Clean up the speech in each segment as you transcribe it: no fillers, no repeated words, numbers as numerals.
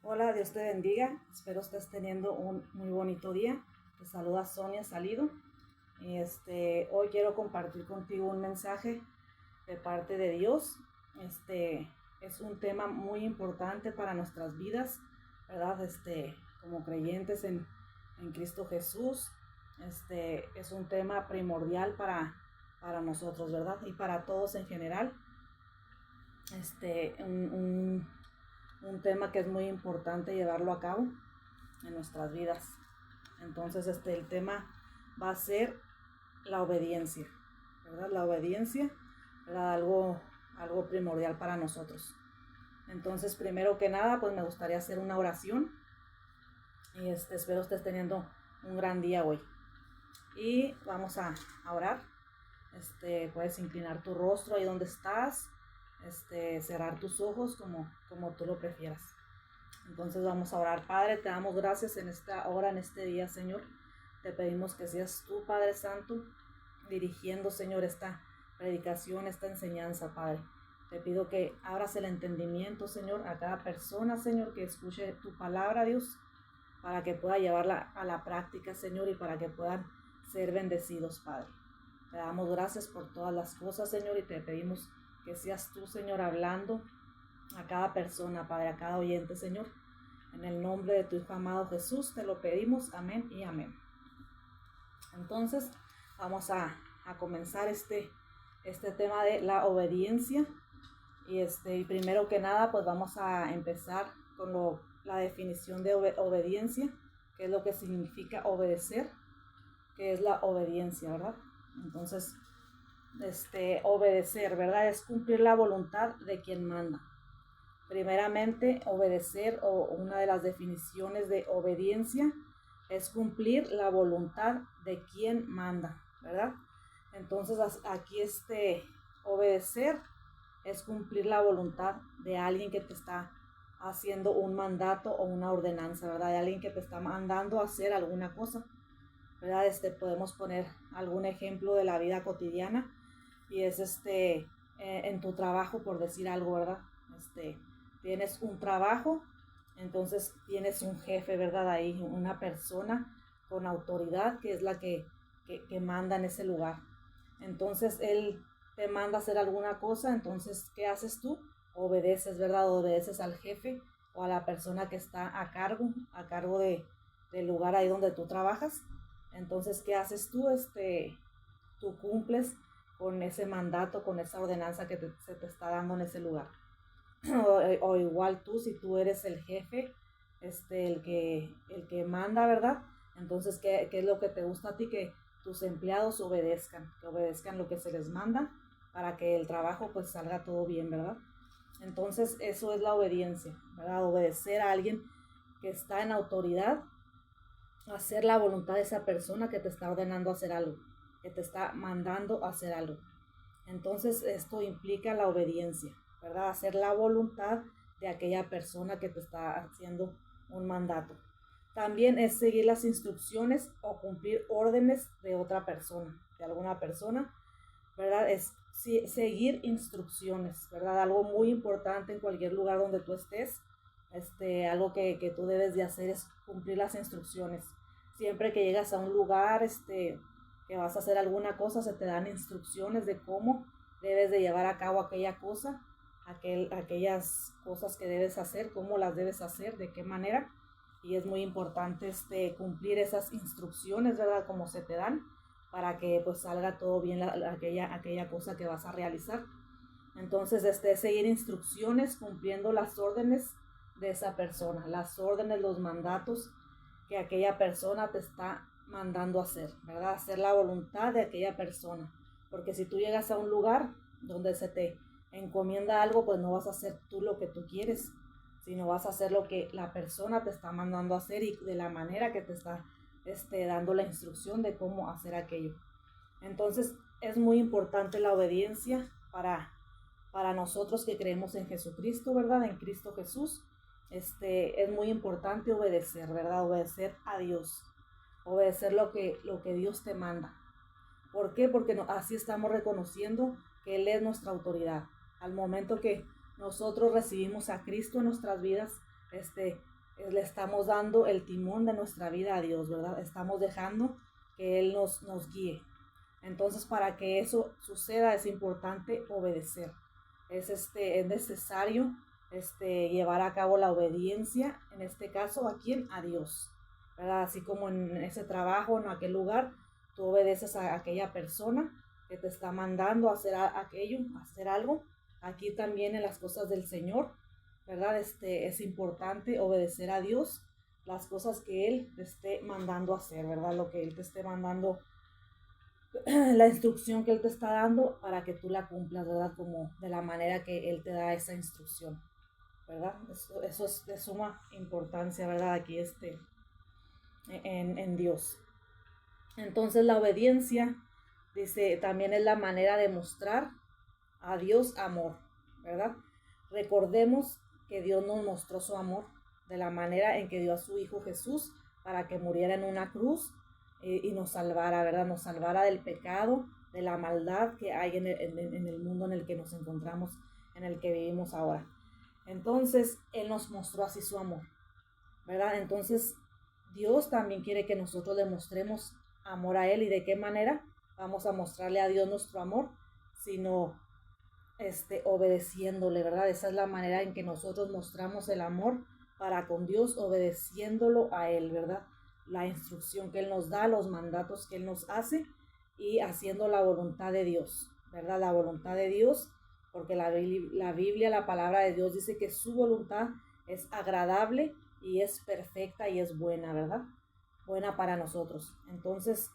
Hola, Dios te bendiga. Espero estés teniendo un muy bonito día. Te saluda Sonia Salido. Hoy quiero compartir contigo un mensaje de parte de Dios. Es un tema muy importante para nuestras vidas, ¿verdad? Como creyentes en Cristo Jesús. Es un tema primordial para nosotros, ¿verdad? Y para todos en general. Este, un, un un tema que es muy importante llevarlo a cabo en nuestras vidas. Entonces, el tema va a ser la obediencia, ¿verdad? La obediencia, ¿verdad? Algo primordial para nosotros. Entonces, primero que nada, pues me gustaría hacer una oración y espero estés teniendo un gran día hoy. Y vamos a orar. Puedes inclinar tu rostro ahí donde estás, cerrar tus ojos como tú lo prefieras. Entonces vamos a orar. Padre, te damos gracias en esta hora, en este día, Señor. Te pedimos que seas tú, Padre Santo, dirigiendo, Señor, esta predicación, esta enseñanza, Padre. Te pido que abras el entendimiento, Señor, a cada persona, Señor, que escuche tu palabra, Dios, para que pueda llevarla a la práctica, Señor, y para que puedan ser bendecidos, Padre. Te damos gracias por todas las cosas, Señor, y te pedimos que seas tú, Señor, hablando a cada persona, Padre, a cada oyente, Señor. En el nombre de tu Hijo amado Jesús te lo pedimos, amén y amén. Entonces, vamos a comenzar este tema de la obediencia. Y primero que nada, pues vamos a empezar con la definición de obediencia, que es lo que significa obedecer, que es la obediencia, ¿verdad? Entonces, obedecer, ¿verdad? Es cumplir la voluntad de quien manda. Primeramente, obedecer, o una de las definiciones de obediencia, es cumplir la voluntad de quien manda, ¿verdad? Entonces, aquí obedecer es cumplir la voluntad de alguien que te está haciendo un mandato o una ordenanza, ¿verdad? De alguien que te está mandando a hacer alguna cosa, ¿verdad? Podemos poner algún ejemplo de la vida cotidiana y es en tu trabajo, por decir algo, ¿verdad? Tienes un trabajo, entonces tienes un jefe, ¿verdad? Ahí, una persona con autoridad que es la que manda en ese lugar. Entonces él te manda a hacer alguna cosa, entonces ¿qué haces tú? Obedeces, ¿verdad? Obedeces al jefe o a la persona que está a cargo del lugar ahí donde tú trabajas. Entonces, ¿qué haces tú? Tú cumples con ese mandato, con esa ordenanza que se te está dando en ese lugar. O igual tú, si tú eres el jefe, el que manda, ¿verdad? Entonces, ¿qué es lo que te gusta a ti? Que tus empleados obedezcan lo que se les manda para que el trabajo pues salga todo bien, ¿verdad? Entonces, eso es la obediencia, ¿verdad? Obedecer a alguien que está en autoridad, hacer la voluntad de esa persona que te está ordenando hacer algo, que te está mandando a hacer algo. Entonces esto implica la obediencia, ¿verdad? Hacer la voluntad de aquella persona que te está haciendo un mandato. También es seguir las instrucciones o cumplir órdenes de otra persona, de alguna persona, ¿verdad? Es seguir instrucciones, ¿verdad? Algo muy importante en cualquier lugar donde tú estés. Algo que tú debes de hacer es cumplir las instrucciones. Siempre que llegas a un lugar, que vas a hacer alguna cosa, se te dan instrucciones de cómo debes de llevar a cabo aquella cosa, aquellas cosas que debes hacer, cómo las debes hacer, de qué manera. Y es muy importante cumplir esas instrucciones, ¿verdad? Como se te dan, para que pues salga todo bien aquella cosa que vas a realizar. Entonces, seguir instrucciones, cumpliendo las órdenes de esa persona, las órdenes, los mandatos que aquella persona te está mandando a hacer, ¿verdad? Hacer la voluntad de aquella persona. Porque si tú llegas a un lugar donde se te encomienda algo, pues no vas a hacer tú lo que tú quieres, sino vas a hacer lo que la persona te está mandando a hacer y de la manera que te está dando la instrucción de cómo hacer aquello. Entonces, es muy importante la obediencia para nosotros que creemos en Jesucristo, ¿verdad? En Cristo Jesús. Es muy importante obedecer, ¿verdad? Obedecer a Dios. Obedecer lo que Dios te manda. ¿Por qué? Porque así estamos reconociendo que Él es nuestra autoridad. Al momento que nosotros recibimos a Cristo en nuestras vidas, le estamos dando el timón de nuestra vida a Dios, ¿verdad? Estamos dejando que Él nos guíe. Entonces, para que eso suceda es importante obedecer. Es necesario llevar a cabo la obediencia, en este caso, ¿a quién? A Dios, ¿verdad? Así como en ese trabajo, en aquel lugar, tú obedeces a aquella persona que te está mandando a hacer aquello, a hacer algo. Aquí también en las cosas del Señor, ¿verdad? Es importante obedecer a Dios, las cosas que Él te esté mandando a hacer, ¿verdad? Lo que Él te esté mandando, la instrucción que Él te está dando para que tú la cumplas, ¿verdad? Como de la manera que Él te da esa instrucción, ¿verdad? Eso es de suma importancia, ¿verdad? Aquí en Dios. Entonces la obediencia, dice, también es la manera de mostrar a Dios amor, ¿verdad? Recordemos que Dios nos mostró su amor de la manera en que dio a su Hijo Jesús para que muriera en una cruz y nos salvara, ¿verdad? Nos salvara del pecado, de la maldad que hay en el mundo en el que nos encontramos, en el que vivimos ahora. Entonces, Él nos mostró así su amor, ¿verdad? Entonces, Dios también quiere que nosotros le mostremos amor a Él. ¿Y de qué manera vamos a mostrarle a Dios nuestro amor? Sino obedeciéndole, ¿verdad? Esa es la manera en que nosotros mostramos el amor para con Dios, obedeciéndolo a Él, ¿verdad? La instrucción que Él nos da, los mandatos que Él nos hace y haciendo la voluntad de Dios, ¿verdad? La voluntad de Dios, porque la Biblia, la palabra de Dios dice que su voluntad es agradable y es perfecta y es buena, ¿verdad? Buena para nosotros. Entonces,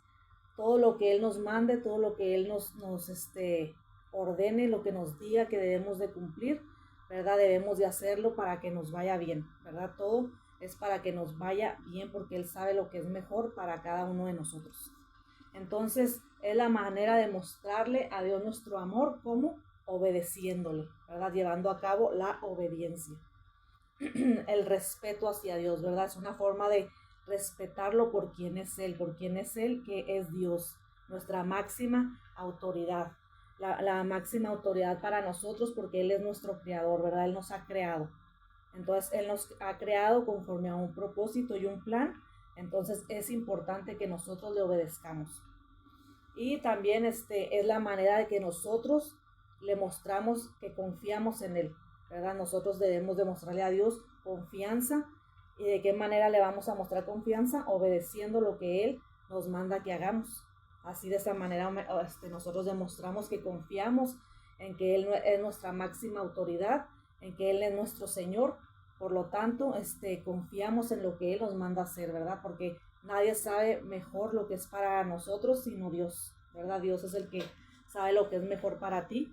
todo lo que Él nos mande, todo lo que Él nos ordene, lo que nos diga que debemos de cumplir, ¿verdad? Debemos de hacerlo para que nos vaya bien, ¿verdad? Todo es para que nos vaya bien porque Él sabe lo que es mejor para cada uno de nosotros. Entonces, es la manera de mostrarle a Dios nuestro amor, como obedeciéndole, ¿verdad? Llevando a cabo la obediencia. El respeto hacia Dios, ¿verdad? Es una forma de respetarlo por quien es Él, que es Dios, nuestra máxima autoridad, la máxima autoridad para nosotros porque Él es nuestro creador, ¿verdad? Él nos ha creado. Entonces, Él nos ha creado conforme a un propósito y un plan. Entonces, es importante que nosotros le obedezcamos. Y también es la manera de que nosotros le mostramos que confiamos en Él, ¿verdad? Nosotros debemos demostrarle a Dios confianza. ¿Y de qué manera le vamos a mostrar confianza? Obedeciendo lo que Él nos manda que hagamos. Así de esa manera nosotros demostramos que confiamos en que Él es nuestra máxima autoridad, en que Él es nuestro Señor. Por lo tanto, confiamos en lo que Él nos manda hacer, ¿verdad? Porque nadie sabe mejor lo que es para nosotros sino Dios, ¿verdad? Dios es el que sabe lo que es mejor para ti,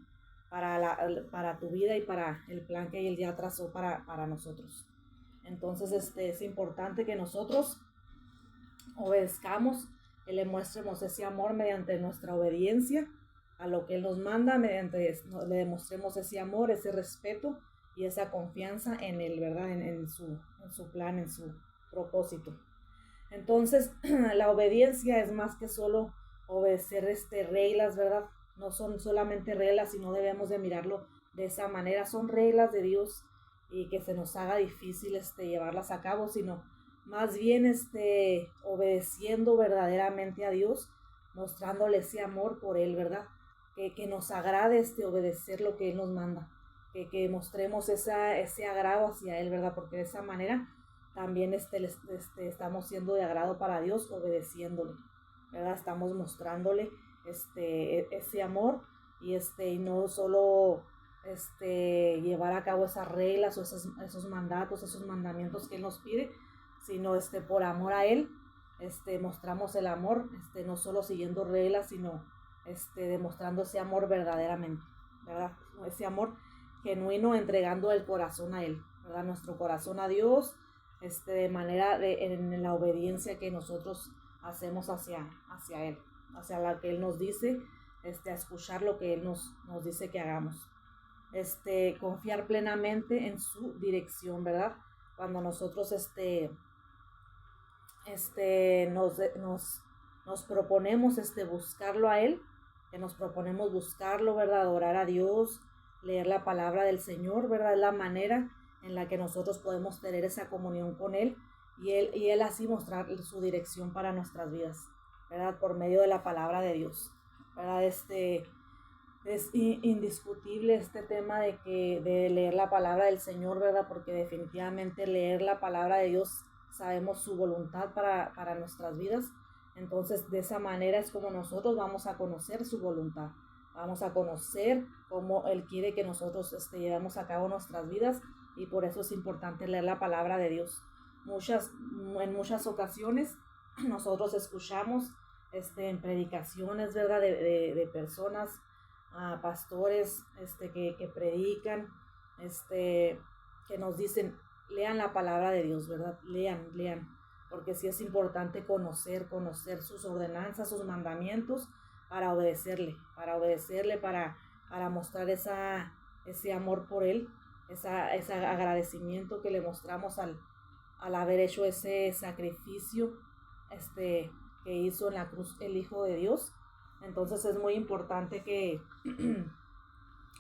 para tu vida y para el plan que Él ya trazó para nosotros. Entonces, es importante que nosotros obedezcamos, que le muestremos ese amor mediante nuestra obediencia a lo que Él nos manda, le demostremos ese amor, ese respeto y esa confianza en Él, ¿verdad? En su plan, en su propósito. Entonces, la obediencia es más que solo obedecer reglas, ¿verdad? No son solamente reglas, sino debemos de mirarlo de esa manera. Son reglas de Dios y que se nos haga difícil llevarlas a cabo, sino más bien obedeciendo verdaderamente a Dios, mostrándole ese amor por Él, ¿verdad? Que nos agrade obedecer lo que Él nos manda, que mostremos ese agrado hacia Él, ¿verdad? Porque de esa manera también estamos siendo de agrado para Dios, obedeciéndole, ¿verdad? Estamos mostrándole ese amor y no solo llevar a cabo esas reglas o esos mandatos, esos mandamientos que Él nos pide, sino por amor a Él, mostramos el amor, no solo siguiendo reglas, sino demostrando ese amor verdaderamente, ¿verdad? Ese amor genuino, entregando el corazón a Él, ¿verdad? Nuestro corazón a Dios, de manera en la obediencia que nosotros hacemos hacia Él, hacia lo que Él nos dice, a escuchar lo que Él nos dice que hagamos. Confiar plenamente en su dirección, ¿verdad? Cuando nosotros nos proponemos buscarlo a Él, que nos proponemos buscarlo, ¿verdad? Adorar a Dios, leer la palabra del Señor, ¿verdad? Es la manera en la que nosotros podemos tener esa comunión con Él y él así mostrar su dirección para nuestras vidas, ¿verdad? Por medio de la palabra de Dios, ¿verdad? Es indiscutible este tema de leer la palabra del Señor, ¿verdad? Porque definitivamente leer la palabra de Dios sabemos su voluntad para nuestras vidas. Entonces, de esa manera es como nosotros vamos a conocer su voluntad. Vamos a conocer cómo Él quiere que nosotros llevemos a cabo nuestras vidas, y por eso es importante leer la palabra de Dios. En muchas ocasiones nosotros escuchamos en predicaciones, ¿verdad? De personas, pastores que predican, que nos dicen, lean la palabra de Dios, ¿verdad? Lean, porque sí es importante conocer sus ordenanzas, sus mandamientos, para obedecerle, para mostrar ese amor por Él, ese agradecimiento que le mostramos al haber hecho ese sacrificio que hizo en la cruz el Hijo de Dios. Entonces es muy importante que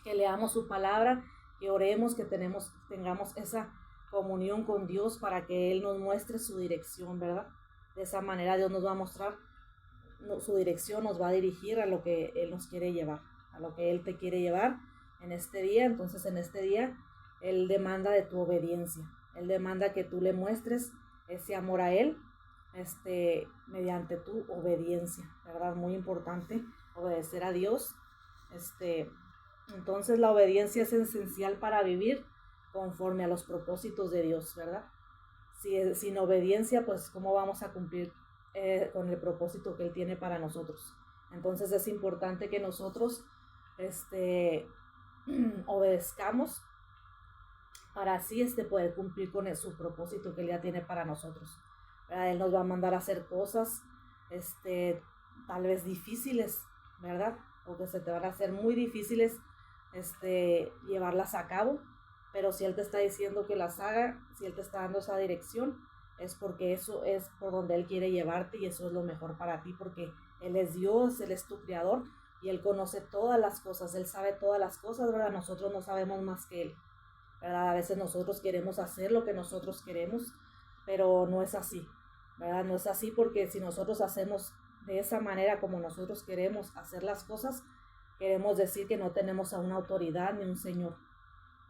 leamos su palabra, que oremos, que tengamos esa comunión con Dios para que Él nos muestre su dirección, ¿verdad? De esa manera Dios nos va a mostrar su dirección, nos va a dirigir a lo que Él nos quiere llevar, a lo que Él te quiere llevar en este día. Entonces en este día Él demanda de tu obediencia, Él demanda que tú le muestres ese amor a Él, mediante tu obediencia, ¿verdad? Muy importante obedecer a Dios. Entonces la obediencia es esencial para vivir conforme a los propósitos de Dios, ¿verdad? Sin obediencia, pues ¿cómo vamos a cumplir con el propósito que Él tiene para nosotros? Entonces es importante que nosotros obedezcamos para así poder cumplir con su propósito que Él ya tiene para nosotros, ¿verdad? Él nos va a mandar a hacer cosas tal vez difíciles, ¿verdad? O que se te van a hacer muy difíciles llevarlas a cabo, pero si Él te está diciendo que las haga, si Él te está dando esa dirección, es porque eso es por donde Él quiere llevarte, y eso es lo mejor para ti, porque Él es Dios, Él es tu creador, y Él conoce todas las cosas, Él sabe todas las cosas, ¿verdad? Nosotros no sabemos más que Él, ¿verdad? A veces nosotros queremos hacer lo que nosotros queremos, pero no es así, ¿verdad? No es así, porque si nosotros hacemos de esa manera como nosotros queremos hacer las cosas, queremos decir que no tenemos a una autoridad ni un Señor,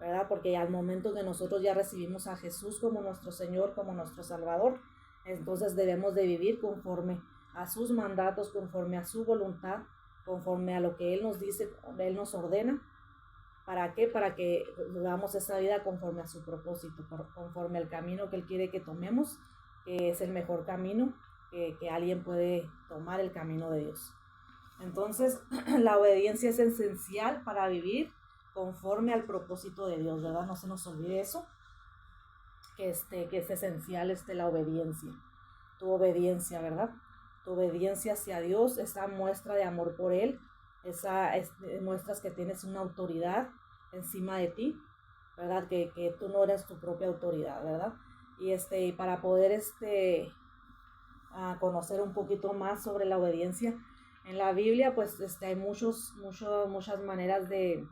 ¿verdad? Porque al momento que nosotros ya recibimos a Jesús como nuestro Señor, como nuestro Salvador, entonces debemos de vivir conforme a sus mandatos, conforme a su voluntad, conforme a lo que Él nos dice, Él nos ordena. ¿Para qué? Para que vivamos esa vida conforme a su propósito, conforme al camino que Él quiere que tomemos, que es el mejor camino, que alguien puede tomar, el camino de Dios. Entonces, la obediencia es esencial para vivir conforme al propósito de Dios, ¿verdad? No se nos olvide eso, que es esencial la obediencia, tu obediencia, ¿verdad? Tu obediencia hacia Dios, esa muestra de amor por Él, muestras que tienes una autoridad encima de ti, ¿verdad? Que tú no eres tu propia autoridad, ¿verdad? Y para poder conocer un poquito más sobre la obediencia, en la Biblia, pues hay muchas maneras de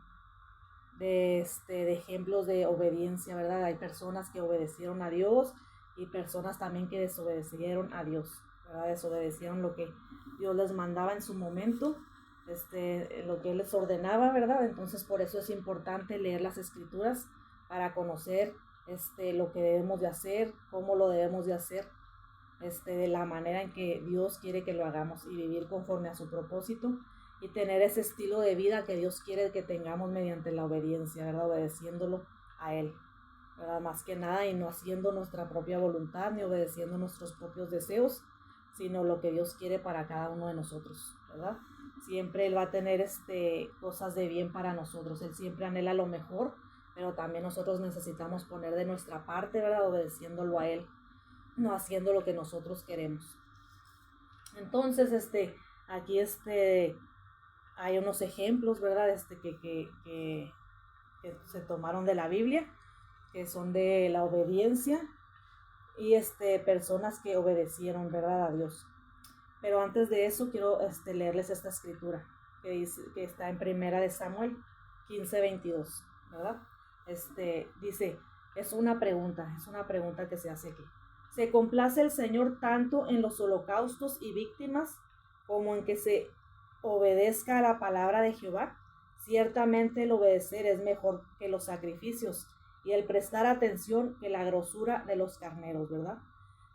ejemplos de obediencia, ¿verdad? Hay personas que obedecieron a Dios y personas también que desobedecieron a Dios, ¿verdad? Desobedecieron lo que Dios les mandaba en su momento, lo que Él les ordenaba, ¿verdad? Entonces por eso es importante leer las Escrituras para conocer lo que debemos de hacer, cómo lo debemos de hacer, de la manera en que Dios quiere que lo hagamos, y vivir conforme a su propósito y tener ese estilo de vida que Dios quiere que tengamos mediante la obediencia, ¿verdad? Obedeciéndolo a Él, ¿verdad? Más que nada, y no haciendo nuestra propia voluntad ni obedeciendo nuestros propios deseos, sino lo que Dios quiere para cada uno de nosotros, ¿verdad? Siempre Él va a tener cosas de bien para nosotros, Él siempre anhela lo mejor, pero también nosotros necesitamos poner de nuestra parte, ¿verdad? Obedeciéndolo a Él, no haciendo lo que nosotros queremos. Entonces, aquí hay unos ejemplos, ¿verdad? Que se tomaron de la Biblia, que son de la obediencia, y personas que obedecieron, ¿verdad? A Dios. Pero antes de eso quiero leerles esta escritura que está en Primera de Samuel 15:22, ¿verdad? Dice: Es una pregunta que se hace aquí. ¿Se complace el Señor tanto en los holocaustos y víctimas como en que se obedezca a la palabra de Jehová? Ciertamente el obedecer es mejor que los sacrificios y el prestar atención que la grosura de los carneros, ¿verdad?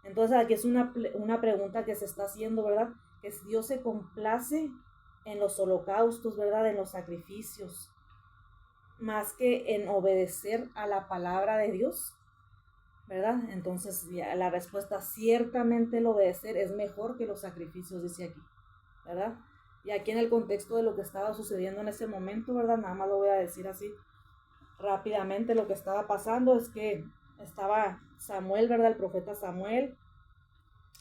Entonces aquí es una pregunta que se está haciendo, ¿verdad? Que si Dios se complace en los holocaustos, ¿verdad? En los sacrificios, más que en obedecer a la palabra de Dios, ¿verdad? Entonces la respuesta, ciertamente el obedecer es mejor que los sacrificios, dice aquí, ¿verdad? Y aquí en el contexto de lo que estaba sucediendo en ese momento, ¿verdad? Nada más lo voy a decir así rápidamente. Lo que estaba pasando es que estaba Samuel, ¿verdad? El profeta Samuel,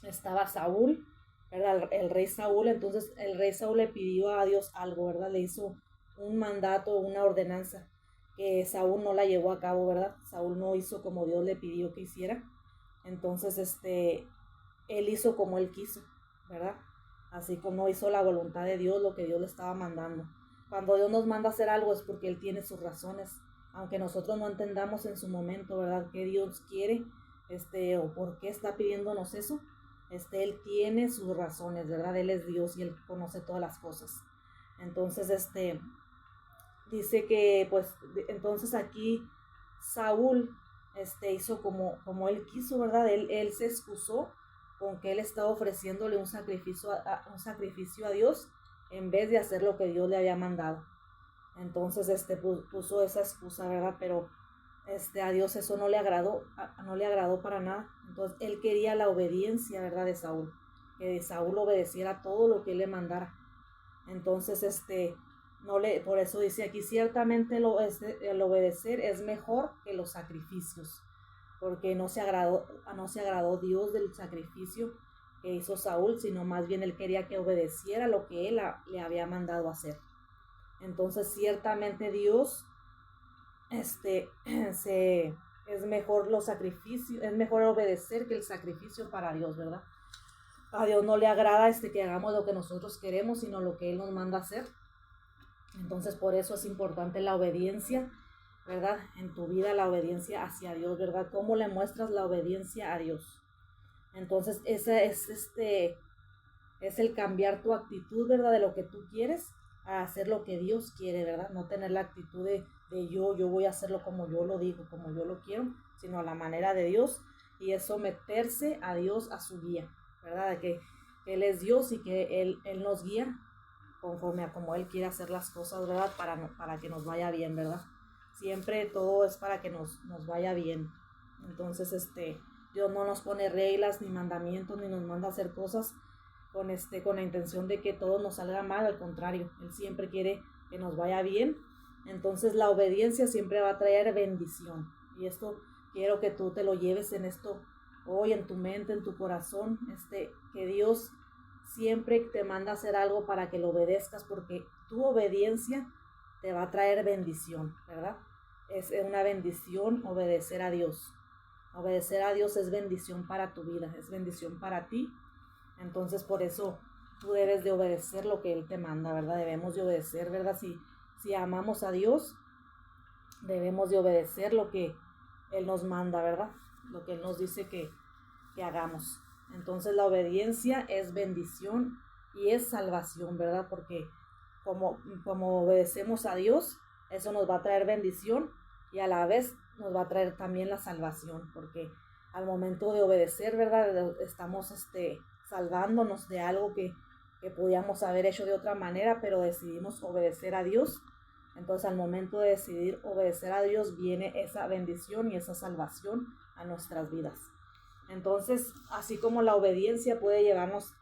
estaba Saúl, ¿verdad? El rey Saúl. Entonces el rey Saúl le pidió a Dios algo, ¿verdad? Le hizo un mandato, una ordenanza que Saúl no la llevó a cabo, ¿verdad? Saúl no hizo como Dios le pidió que hiciera. Entonces él hizo como él quiso, ¿verdad? Así como hizo la voluntad de Dios, lo que Dios le estaba mandando. Cuando Dios nos manda a hacer algo es porque Él tiene sus razones, aunque nosotros no entendamos en su momento, ¿verdad?, qué Dios quiere, o por qué está pidiéndonos eso. Él tiene sus razones, ¿verdad? Él es Dios y Él conoce todas las cosas. Entonces, dice que, pues, entonces aquí Saúl, hizo como él quiso, ¿verdad? Él se excusó con que él estaba ofreciéndole un sacrificio a Dios en vez de hacer lo que Dios le había mandado. Entonces, puso esa excusa, ¿verdad? Pero, a Dios eso no le agradó para nada. Entonces, él quería la obediencia, ¿verdad? De Saúl, que Saúl obedeciera todo lo que él le mandara. Entonces, por eso dice aquí, ciertamente el obedecer es mejor que los sacrificios, porque no se agradó Dios del sacrificio que hizo Saúl, sino más bien él quería que obedeciera lo que él le había mandado hacer. Entonces, ciertamente Dios, es mejor los sacrificios, es mejor obedecer que el sacrificio para Dios, ¿verdad? A Dios no le agrada que hagamos lo que nosotros queremos, sino lo que Él nos manda hacer. Entonces, por eso es importante la obediencia, ¿verdad? En tu vida, la obediencia hacia Dios, ¿verdad? ¿Cómo le muestras la obediencia a Dios? Entonces, ese es el cambiar tu actitud, ¿verdad? De lo que tú quieres a hacer lo que Dios quiere, ¿verdad? No tener la actitud de yo voy a hacerlo como yo lo digo, como yo lo quiero, sino a la manera de Dios, y es someterse a Dios, a su guía, ¿verdad? De que Él es Dios y que Él nos guía conforme a como Él quiere hacer las cosas, ¿verdad? Para que nos vaya bien, ¿verdad? Siempre todo es para que nos vaya bien. Entonces, Dios no nos pone reglas ni mandamientos, ni nos manda a hacer cosas con la intención de que todo nos salga mal. Al contrario, Él siempre quiere que nos vaya bien. Entonces la obediencia siempre va a traer bendición, y esto quiero que tú te lo lleves en esto hoy, en tu mente, en tu corazón, que Dios siempre te manda a hacer algo para que lo obedezcas, porque tu obediencia te va a traer bendición, ¿verdad? Es una bendición obedecer a Dios. Obedecer a Dios es bendición para tu vida, es bendición para ti. Entonces, por eso tú debes de obedecer lo que Él te manda, ¿verdad? Debemos de obedecer, ¿verdad? Si amamos a Dios, debemos de obedecer lo que Él nos manda, ¿verdad? Lo que Él nos dice que hagamos. Entonces, la obediencia es bendición y es salvación, ¿verdad? Porque como obedecemos a Dios, eso nos va a traer bendición y a la vez nos va a traer también la salvación, porque al momento de obedecer, ¿verdad? Estamos salvándonos de algo que podíamos haber hecho de otra manera, pero decidimos obedecer a Dios. Entonces, al momento de decidir obedecer a Dios, viene esa bendición y esa salvación a nuestras vidas. Entonces, así como la obediencia puede llevarnos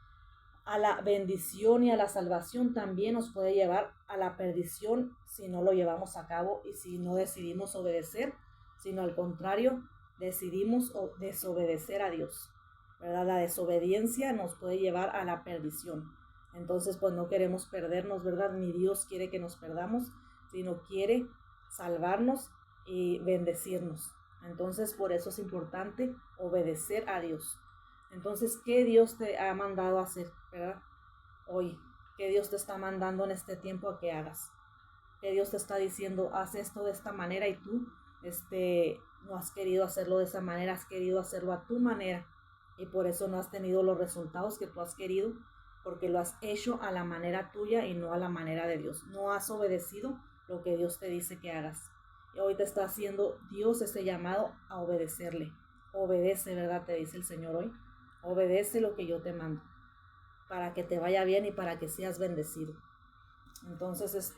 a la bendición y a la salvación, también nos puede llevar a la perdición si no lo llevamos a cabo y si no decidimos obedecer, sino al contrario, decidimos desobedecer a Dios, ¿verdad? La desobediencia nos puede llevar a la perdición. Entonces, pues no queremos perdernos, ¿verdad? Ni Dios quiere que nos perdamos, sino quiere salvarnos y bendecirnos. Entonces, por eso es importante obedecer a Dios. Entonces, ¿qué Dios te ha mandado a hacer, verdad? Hoy, ¿qué Dios te está mandando en este tiempo a que hagas? ¿Qué Dios te está diciendo, haz esto de esta manera, y tú, no has querido hacerlo de esa manera, has querido hacerlo a tu manera y por eso no has tenido los resultados que tú has querido, porque lo has hecho a la manera tuya y no a la manera de Dios. No has obedecido lo que Dios te dice que hagas. Y hoy te está haciendo Dios ese llamado a obedecerle. Obedece, ¿verdad? Te dice el Señor hoy. Obedece lo que yo te mando, para que te vaya bien y para que seas bendecido. Entonces,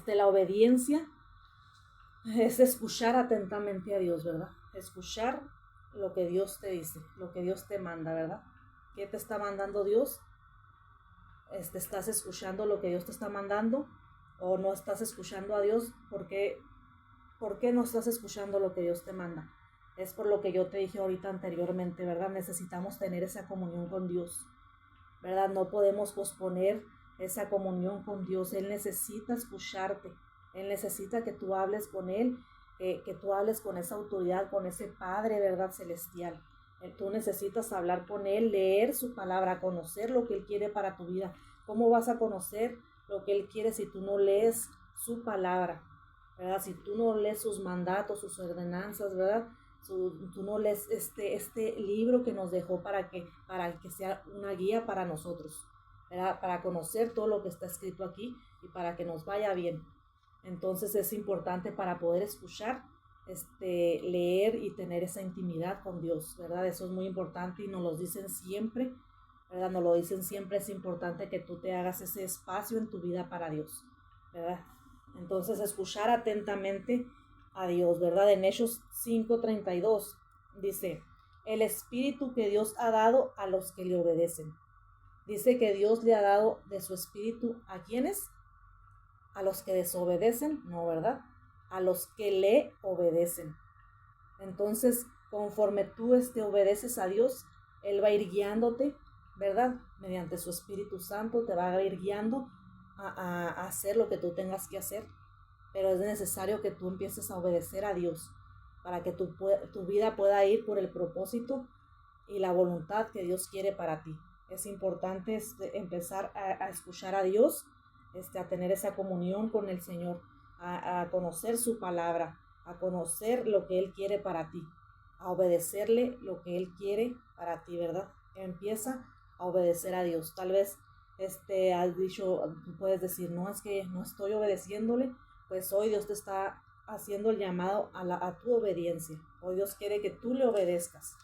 la obediencia es escuchar atentamente a Dios, ¿verdad? Escuchar lo que Dios te dice, lo que Dios te manda, ¿verdad? ¿Qué te está mandando Dios? ¿Estás escuchando lo que Dios te está mandando? ¿O no estás escuchando a Dios? ¿Por qué no estás escuchando lo que Dios te manda? Es por lo que yo te dije ahorita anteriormente, ¿verdad? Necesitamos tener esa comunión con Dios, ¿verdad? No podemos posponer esa comunión con Dios. Él necesita escucharte. Él necesita que tú hables con Él, que tú hables con esa autoridad, con ese Padre, ¿verdad? Celestial. Tú necesitas hablar con Él, leer su palabra, conocer lo que Él quiere para tu vida. ¿Cómo vas a conocer lo que Él quiere si tú no lees su palabra, ¿verdad? Si tú no lees sus mandatos, sus ordenanzas, ¿verdad? Tú no lees este libro que nos dejó para que sea una guía para nosotros, ¿verdad? Para conocer todo lo que está escrito aquí y para que nos vaya bien. Entonces es importante para poder escuchar, leer y tener esa intimidad con Dios, ¿verdad? Eso es muy importante y nos lo dicen siempre, ¿verdad? Nos lo dicen siempre, es importante que tú te hagas ese espacio en tu vida para Dios, ¿verdad? Entonces escuchar atentamente a Dios, ¿verdad? En Hechos 5:32 dice, el espíritu que Dios ha dado a los que le obedecen. Dice que Dios le ha dado de su espíritu ¿a quiénes? A los que desobedecen, no, ¿verdad? A los que le obedecen. Entonces, conforme tú obedeces a Dios, Él va a ir guiándote, ¿verdad? Mediante su Espíritu Santo te va a ir guiando a hacer lo que tú tengas que hacer. Pero es necesario que tú empieces a obedecer a Dios para que tu vida pueda ir por el propósito y la voluntad que Dios quiere para ti. Es importante empezar a escuchar a Dios, a tener esa comunión con el Señor, a conocer su palabra, a conocer lo que Él quiere para ti, a obedecerle lo que Él quiere para ti, ¿verdad? Empieza a obedecer a Dios. Tal vez has dicho, tú puedes decir, no, es que no estoy obedeciéndole. Pues hoy Dios te está haciendo el llamado a tu obediencia. Hoy Dios quiere que tú le obedezcas.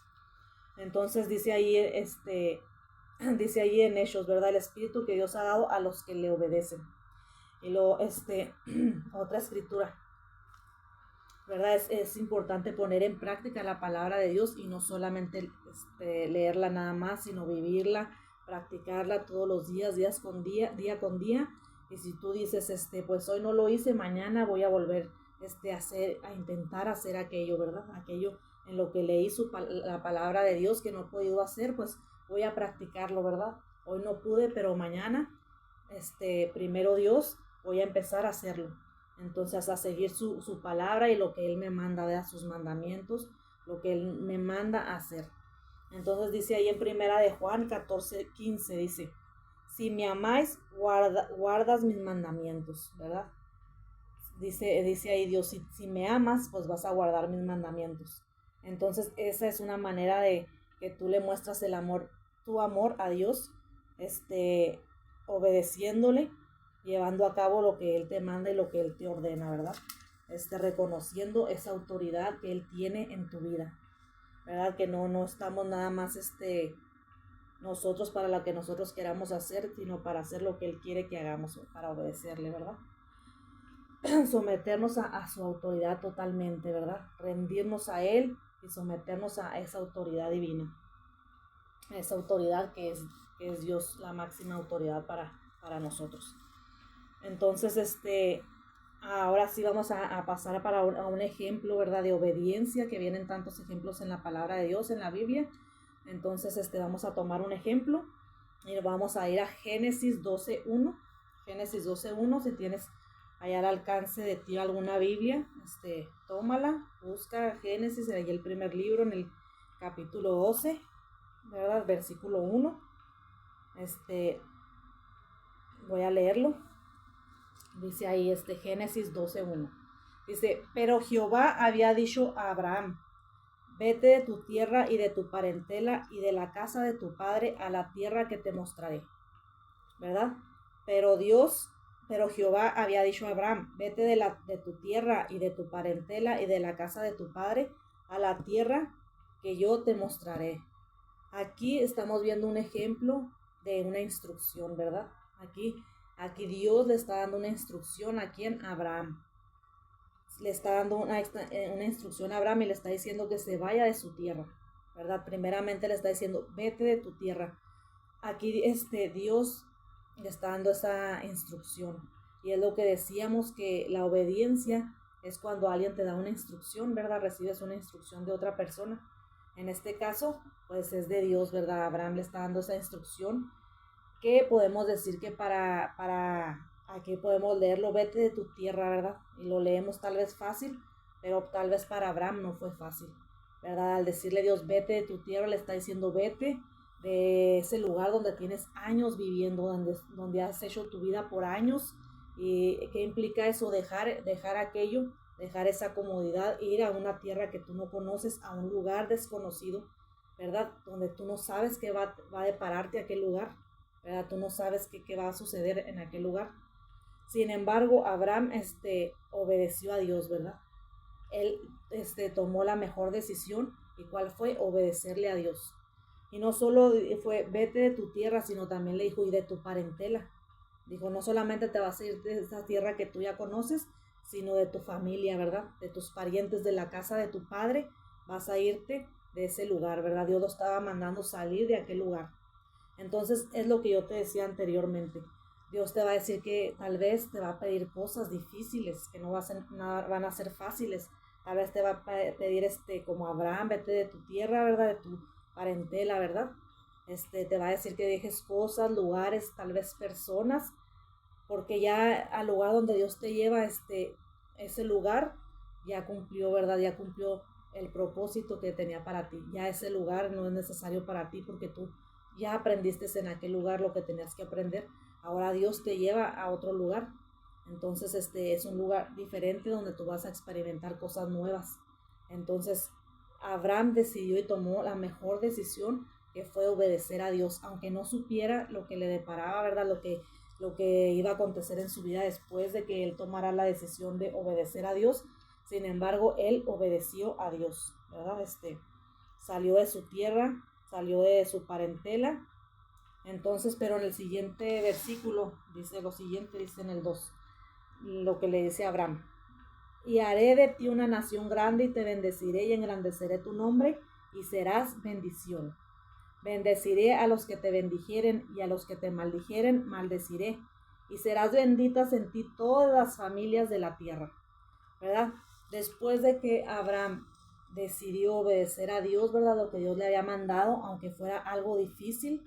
Entonces dice ahí en Hechos, ¿verdad? El espíritu que Dios ha dado a los que le obedecen. Y luego, otra escritura, ¿verdad? Es importante poner en práctica la palabra de Dios y no solamente leerla nada más, sino vivirla, practicarla todos los días, día con día. Y si tú dices, pues hoy no lo hice, mañana voy a volver a intentar hacer aquello, ¿verdad? Aquello en lo que leí la palabra de Dios que no he podido hacer, pues voy a practicarlo, ¿verdad? Hoy no pude, pero mañana, primero Dios, voy a empezar a hacerlo. Entonces a seguir su palabra y lo que Él me manda, ¿verdad? Sus mandamientos, lo que Él me manda a hacer. Entonces dice ahí en primera de Juan 14:15, dice, si me amáis, guardas mis mandamientos, ¿verdad? Dice ahí Dios, si me amas, pues vas a guardar mis mandamientos. Entonces esa es una manera de que tú le muestras tu amor a Dios, obedeciéndole, llevando a cabo lo que Él te manda y lo que Él te ordena, ¿verdad? Reconociendo esa autoridad que Él tiene en tu vida, ¿verdad? Que no estamos nada más nosotros para lo que nosotros queramos hacer, sino para hacer lo que Él quiere que hagamos, para obedecerle, ¿verdad? Someternos a su autoridad totalmente, ¿verdad? Rendirnos a Él y someternos a esa autoridad divina, esa autoridad que es Dios, la máxima autoridad para nosotros. Entonces, ahora sí vamos a pasar a un ejemplo, ¿verdad? De obediencia, que vienen tantos ejemplos en la palabra de Dios, en la Biblia. Entonces, vamos a tomar un ejemplo y vamos a ir a Génesis 12:1. Génesis 12:1, si tienes allá al alcance de ti alguna Biblia, tómala, busca Génesis, ahí el primer libro, en el capítulo 12, ¿verdad? Versículo 1. Voy a leerlo. Dice ahí Génesis 12:1. Dice, pero Jehová había dicho a Abraham, vete de tu tierra y de tu parentela y de la casa de tu padre a la tierra que te mostraré, ¿verdad? Pero Jehová había dicho a Abraham, vete de tu tierra y de tu parentela y de la casa de tu padre a la tierra que yo te mostraré. Aquí estamos viendo un ejemplo de una instrucción, ¿verdad? Aquí Dios le está dando una instrucción a quien Abraham. Le está dando una instrucción a Abraham y le está diciendo que se vaya de su tierra, ¿verdad? Primeramente le está diciendo, vete de tu tierra. Aquí Dios le está dando esa instrucción. Y es lo que decíamos, que la obediencia es cuando alguien te da una instrucción, ¿verdad? Recibes una instrucción de otra persona. En este caso, pues es de Dios, ¿verdad? Abraham le está dando esa instrucción, que podemos decir que aquí podemos leerlo, vete de tu tierra, ¿verdad? Y lo leemos tal vez fácil, pero tal vez para Abraham no fue fácil, ¿verdad? Al decirle Dios, vete de tu tierra, le está diciendo, vete de ese lugar donde tienes años viviendo, donde has hecho tu vida por años. ¿Y qué implica eso? Dejar aquello, dejar esa comodidad, ir a una tierra que tú no conoces, a un lugar desconocido, ¿verdad? Donde tú no sabes qué va a depararte aquel lugar, ¿verdad? Tú no sabes qué va a suceder en aquel lugar. Sin embargo, Abraham obedeció a Dios, ¿verdad? Él tomó la mejor decisión. ¿Y cuál fue? Obedecerle a Dios. Y no solo fue vete de tu tierra, sino también le dijo, y de tu parentela. Dijo, no solamente te vas a ir de esa tierra que tú ya conoces, sino de tu familia, ¿verdad? De tus parientes, de la casa de tu padre, vas a irte de ese lugar, ¿verdad? Dios lo estaba mandando salir de aquel lugar. Entonces es lo que yo te decía anteriormente. Dios te va a decir que tal vez te va a pedir cosas difíciles, que no van a ser fáciles. Tal vez te va a pedir como Abraham, vete de tu tierra, ¿verdad? De tu parentela, ¿verdad? Te va a decir que dejes cosas, lugares, tal vez personas, porque ya al lugar donde Dios te lleva, ese lugar ya cumplió, ¿verdad? Ya cumplió el propósito que tenía para ti. Ya ese lugar no es necesario para ti porque tú ya aprendiste en aquel lugar lo que tenías que aprender. Ahora Dios te lleva a otro lugar. Entonces es un lugar diferente donde tú vas a experimentar cosas nuevas. Entonces Abraham decidió y tomó la mejor decisión, que fue obedecer a Dios, aunque no supiera lo que le deparaba, ¿verdad? Lo que iba a acontecer en su vida después de que él tomara la decisión de obedecer a Dios. Sin embargo, él obedeció a Dios, ¿verdad? Salió de su tierra, salió de su parentela. Entonces, pero en el siguiente versículo dice lo siguiente, dice en el 2, lo que le dice a Abraham. Y haré de ti una nación grande y te bendeciré y engrandeceré tu nombre y serás bendición. Bendeciré a los que te bendijeren y a los que te maldijeren maldeciré. Y serás benditas en ti todas las familias de la tierra, ¿verdad? Después de que Abraham decidió obedecer a Dios, ¿verdad? Lo que Dios le había mandado, aunque fuera algo difícil,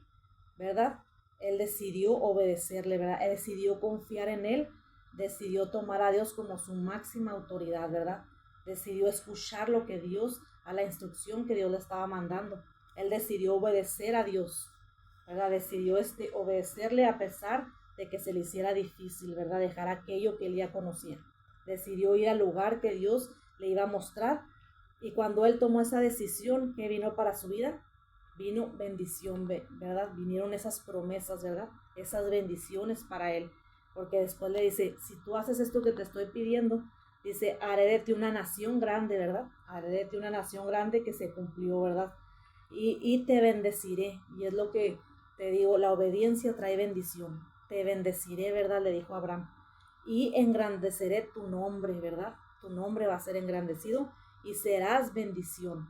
¿verdad? Él decidió obedecerle, ¿verdad? Él decidió confiar en él, decidió tomar a Dios como su máxima autoridad, ¿verdad? Decidió escuchar lo que Dios, a la instrucción que Dios le estaba mandando. Él decidió obedecer a Dios, ¿verdad? Decidió obedecerle a pesar de que se le hiciera difícil, ¿verdad? Dejar aquello que él ya conocía. Decidió ir al lugar que Dios le iba a mostrar. Y cuando él tomó esa decisión, ¿qué vino para su vida? Vino bendición, ¿verdad? Vinieron esas promesas, ¿verdad? Esas bendiciones para él. Porque después le dice, si tú haces esto que te estoy pidiendo, dice, haré de ti una nación grande, ¿verdad? Haré de ti una nación grande, que se cumplió, ¿verdad? Y te bendeciré. Y es lo que te digo, la obediencia trae bendición. Te bendeciré, ¿verdad? Le dijo Abraham. Y engrandeceré tu nombre, ¿verdad? Tu nombre va a ser engrandecido y serás bendición,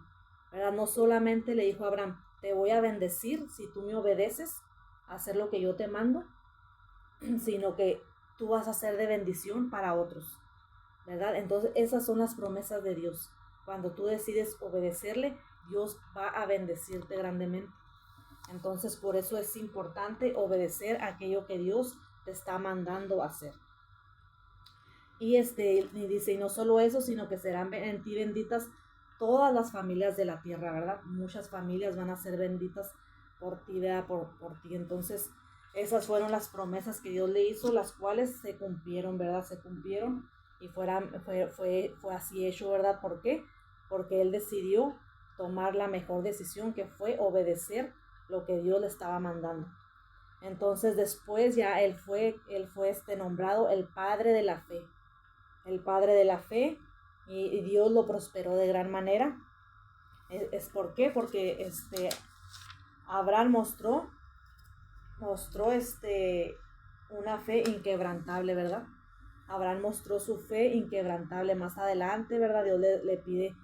¿verdad? No solamente le dijo a Abraham, te voy a bendecir si tú me obedeces a hacer lo que yo te mando, sino que tú vas a ser de bendición para otros, ¿verdad? Entonces esas son las promesas de Dios. Cuando tú decides obedecerle, Dios va a bendecirte grandemente. Entonces por eso es importante obedecer aquello que Dios te está mandando hacer. Y dice, y no solo eso, sino que serán en ti benditas todas las familias de la tierra, ¿verdad? Muchas familias van a ser benditas por ti, ¿verdad? Por ti. Entonces, esas fueron las promesas que Dios le hizo, las cuales se cumplieron, ¿verdad? Se cumplieron. y fue así hecho, ¿verdad? ¿Por qué? Porque él decidió tomar la mejor decisión, que fue obedecer lo que Dios le estaba mandando. Entonces después ya él fue nombrado el padre de la fe, el padre de la fe, y Dios lo prosperó de gran manera. ¿Es por qué? Porque Abraham mostró una fe inquebrantable, ¿verdad? Abraham mostró su fe inquebrantable. Más adelante, ¿verdad? Dios le pide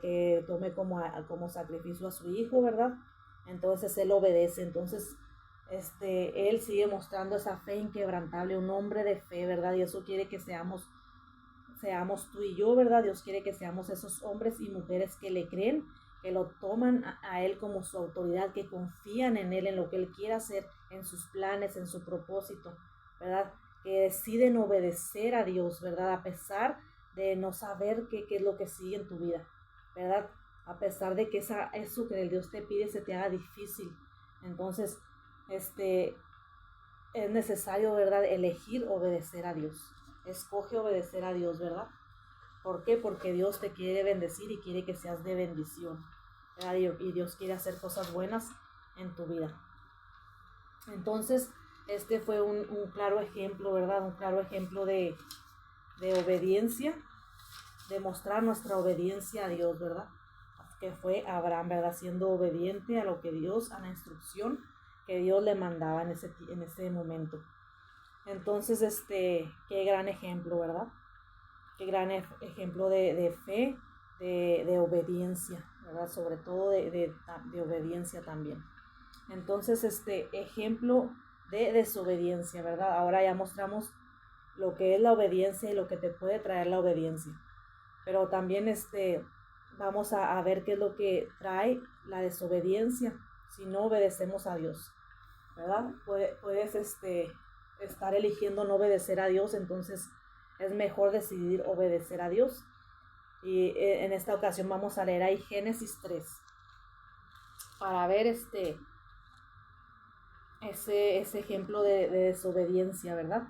que tome como sacrificio a su hijo, ¿verdad? Entonces él obedece. Entonces él sigue mostrando esa fe inquebrantable, un hombre de fe, ¿verdad? Y eso quiere que seamos tú y yo, ¿verdad? Dios quiere que seamos esos hombres y mujeres que le creen, que lo toman a él como su autoridad, que confían en él, en lo que él quiere hacer, en sus planes, en su propósito, ¿verdad? Que deciden obedecer a Dios, ¿verdad? A pesar de no saber qué es lo que sigue en tu vida, ¿verdad? A pesar de que eso que el Dios te pide se te haga difícil. Entonces, es necesario, ¿verdad? Elegir obedecer a Dios. Escoge obedecer a Dios, ¿verdad? ¿Por qué? Porque Dios te quiere bendecir y quiere que seas de bendición, ¿verdad? Y Dios quiere hacer cosas buenas en tu vida. Entonces, fue un claro ejemplo, ¿verdad? Un claro ejemplo de obediencia, de mostrar nuestra obediencia a Dios, ¿verdad? Que fue Abraham, ¿verdad? Siendo obediente a lo que Dios, a la instrucción que Dios le mandaba en ese momento. Entonces, qué gran ejemplo, ¿verdad? Qué gran ejemplo de fe, de obediencia, ¿verdad? Sobre todo de obediencia también. Entonces, ejemplo de desobediencia, ¿verdad? Ahora ya mostramos lo que es la obediencia y lo que te puede traer la obediencia. Pero también vamos a ver qué es lo que trae la desobediencia si no obedecemos a Dios, ¿verdad? Puedes estar eligiendo no obedecer a Dios, entonces es mejor decidir obedecer a Dios. Y en esta ocasión vamos a leer ahí Génesis 3 para ver ese ejemplo de desobediencia, ¿verdad?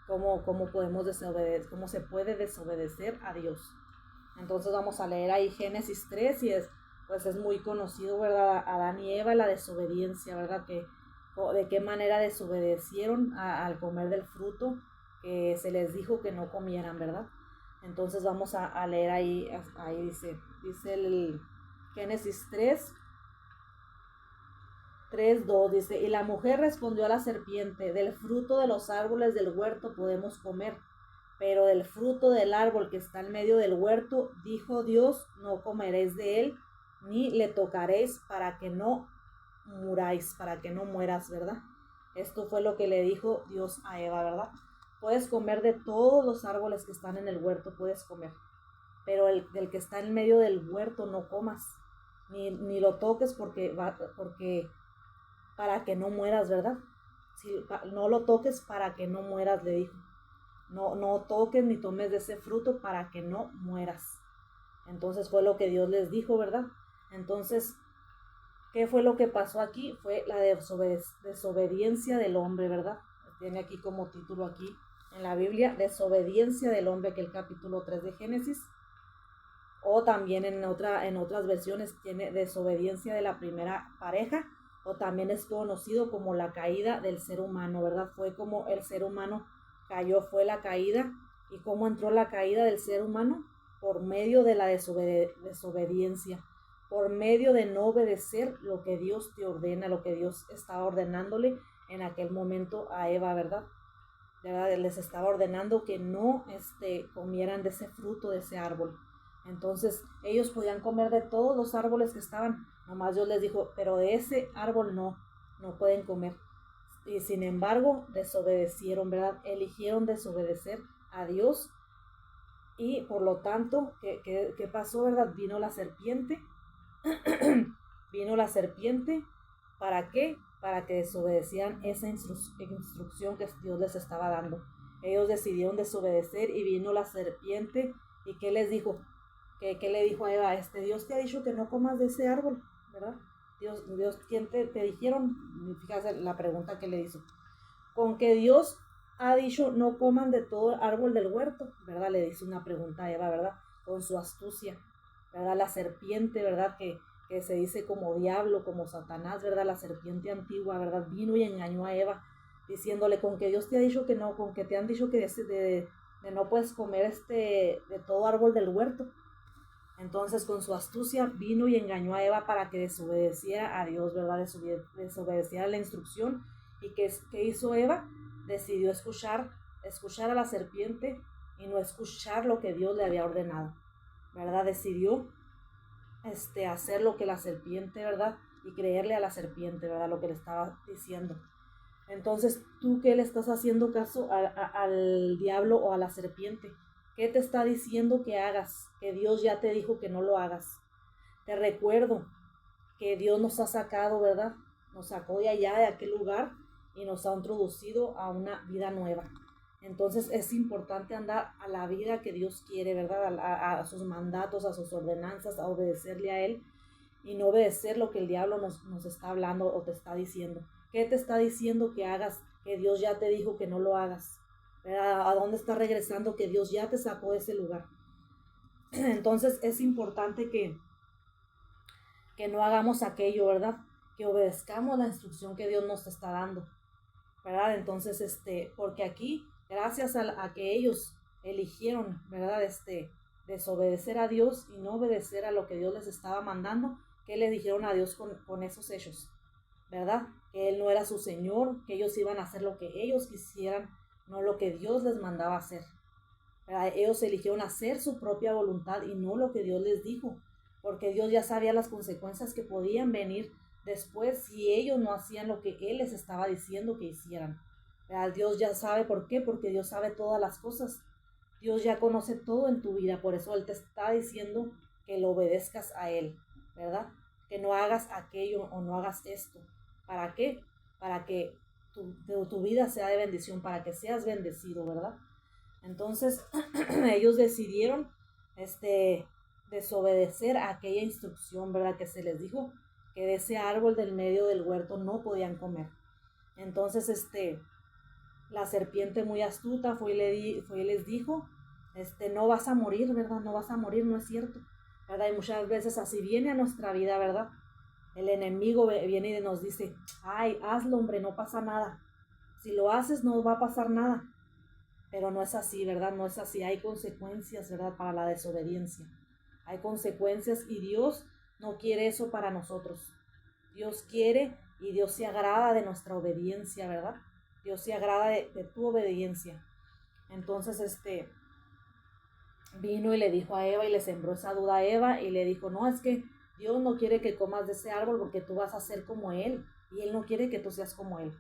Cómo podemos desobedecer, cómo se puede desobedecer a Dios. Entonces vamos a leer ahí Génesis 3 y es muy conocido, ¿verdad? Adán y Eva, la desobediencia, ¿verdad? De qué manera desobedecieron al comer del fruto que se les dijo que no comieran, ¿verdad? Entonces vamos a leer ahí dice el Génesis 3:2 dice, y la mujer respondió a la serpiente, del fruto de los árboles del huerto podemos comer, pero del fruto del árbol que está en medio del huerto, dijo Dios, no comeréis de él, ni le tocaréis para que no muráis, para que no mueras, ¿verdad? Esto fue lo que le dijo Dios a Eva, ¿verdad? Puedes comer de todos los árboles que están en el huerto, puedes comer, pero del que está en medio del huerto no comas, ni lo toques porque para que no mueras, ¿verdad? No lo toques para que no mueras, le dijo. No toques ni tomes de ese fruto para que no mueras. Entonces fue lo que Dios les dijo, ¿verdad? Entonces, ¿qué fue lo que pasó aquí? Fue la desobediencia del hombre, ¿verdad? Tiene aquí como título aquí en la Biblia, desobediencia del hombre, que es el capítulo 3 de Génesis. O también en otras versiones tiene desobediencia de la primera pareja, o también es conocido como la caída del ser humano, ¿verdad? Fue como el ser humano cayó, fue la caída. ¿Y cómo entró la caída del ser humano? Por medio de la desobediencia, por medio de no obedecer lo que Dios te ordena, lo que Dios estaba ordenándole en aquel momento a Eva, ¿verdad? Les estaba ordenando que no comieran de ese fruto, de ese árbol. Entonces ellos podían comer de todos los árboles que estaban, nomás Dios les dijo, pero de ese árbol no pueden comer. Y sin embargo desobedecieron, ¿verdad? Eligieron desobedecer a Dios. Y por lo tanto, ¿qué pasó, verdad? Vino la serpiente. Vino la serpiente. ¿Para qué? Para que desobedecieran esa instrucción que Dios les estaba dando. Ellos decidieron desobedecer y vino la serpiente. ¿Y qué les dijo? ¿Qué le dijo a Eva? Dios te ha dicho que no comas de ese árbol, ¿verdad? Dios, ¿quién te dijeron? Fíjate la pregunta que le hizo. Con que Dios ha dicho, no coman de todo árbol del huerto, ¿verdad? Le dice una pregunta a Eva, ¿verdad? Con su astucia, ¿verdad? La serpiente, ¿verdad? Que se dice como diablo, como Satanás, ¿verdad? La serpiente antigua, ¿verdad? Vino y engañó a Eva, diciéndole, con que Dios te ha dicho que no, con que te han dicho que de no puedes comer de todo árbol del huerto. Entonces, con su astucia, vino y engañó a Eva para que desobedeciera a Dios, ¿verdad? Desobedeciera la instrucción. ¿Y qué hizo Eva? Decidió escuchar a la serpiente y no escuchar lo que Dios le había ordenado, ¿verdad? Decidió hacer lo que la serpiente, ¿verdad? Y creerle a la serpiente, ¿verdad? Lo que le estaba diciendo. Entonces, ¿tú qué le estás haciendo caso al diablo o a la serpiente? ¿Qué te está diciendo que hagas? Que Dios ya te dijo que no lo hagas. Te recuerdo que Dios nos ha sacado, ¿verdad? Nos sacó de allá, de aquel lugar, y nos ha introducido a una vida nueva. Entonces es importante andar a la vida que Dios quiere, ¿verdad? A sus mandatos, a sus ordenanzas, a obedecerle a Él y no obedecer lo que el diablo nos está hablando o te está diciendo. ¿Qué te está diciendo que hagas que Dios ya te dijo que no lo hagas? ¿Verdad? ¿A dónde está regresando que Dios ya te sacó de ese lugar? Entonces es importante que no hagamos aquello, ¿verdad? Que obedezcamos la instrucción que Dios nos está dando, ¿verdad? Entonces, porque aquí, gracias a que ellos eligieron, ¿verdad? Desobedecer a Dios y no obedecer a lo que Dios les estaba mandando, ¿qué le dijeron a Dios con esos hechos? ¿Verdad? Que Él no era su Señor, que ellos iban a hacer lo que ellos quisieran, no lo que Dios les mandaba hacer. ¿Verdad? Ellos eligieron hacer su propia voluntad y no lo que Dios les dijo, porque Dios ya sabía las consecuencias que podían venir después si ellos no hacían lo que Él les estaba diciendo que hicieran. ¿Verdad? Dios ya sabe por qué, porque Dios sabe todas las cosas. Dios ya conoce todo en tu vida, por eso Él te está diciendo que lo obedezcas a Él, ¿verdad? Que no hagas aquello o no hagas esto. ¿Para qué? Para que tu vida sea de bendición, para que seas bendecido, ¿verdad? Entonces ellos decidieron desobedecer a aquella instrucción, ¿verdad? Que se les dijo que de ese árbol del medio del huerto no podían comer. Entonces la serpiente muy astuta fue y les dijo, no vas a morir, ¿verdad? No vas a morir, no es cierto, ¿verdad? Y muchas veces así viene a nuestra vida, ¿verdad? El enemigo viene y nos dice, ay, hazlo, hombre, no pasa nada. Si lo haces, no va a pasar nada. Pero no es así, ¿verdad? No es así. Hay consecuencias, ¿verdad? Para la desobediencia. Hay consecuencias y Dios no quiere eso para nosotros. Dios quiere y Dios se agrada de nuestra obediencia, ¿verdad? Dios se agrada de tu obediencia. Entonces, vino y le dijo a Eva y le sembró esa duda a Eva y le dijo, no, es que Dios no quiere que comas de ese árbol porque tú vas a ser como Él y Él no quiere que tú seas como Él.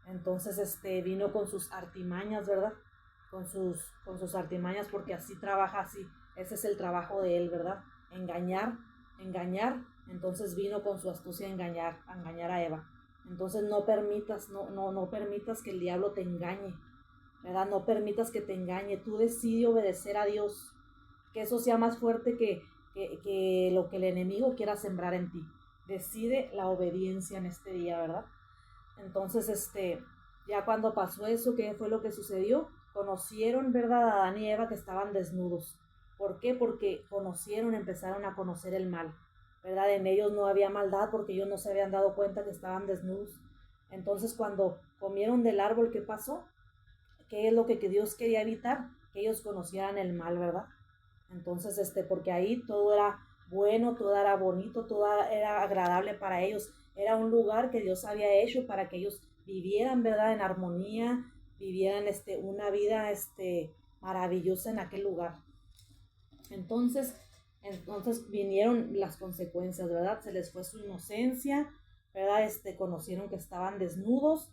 Entonces, vino con sus artimañas, ¿verdad? Con sus artimañas, porque así trabaja, así, ese es el trabajo de Él, ¿verdad? Engañar, entonces vino con su astucia a engañar a Eva. Entonces no permitas que el diablo te engañe, ¿verdad? No permitas que te engañe, tú decides obedecer a Dios, que eso sea más fuerte que lo que el enemigo quiera sembrar en ti. Decide la obediencia en este día, ¿verdad? Entonces, ya cuando pasó eso, ¿qué fue lo que sucedió? Conocieron, ¿verdad? A Adán y Eva que estaban desnudos. ¿Por qué? Porque empezaron a conocer el mal, ¿verdad? En ellos no había maldad porque ellos no se habían dado cuenta que estaban desnudos. Entonces, cuando comieron del árbol, ¿qué pasó? ¿Qué es lo que Dios quería evitar? Que ellos conocieran el mal, ¿verdad? Entonces, porque ahí todo era bueno, todo era bonito, todo era agradable para ellos. Era un lugar que Dios había hecho para que ellos vivieran, ¿verdad? En armonía, vivieran una vida maravillosa en aquel lugar. Entonces vinieron las consecuencias, ¿verdad? Se les fue su inocencia, ¿verdad? Conocieron que estaban desnudos.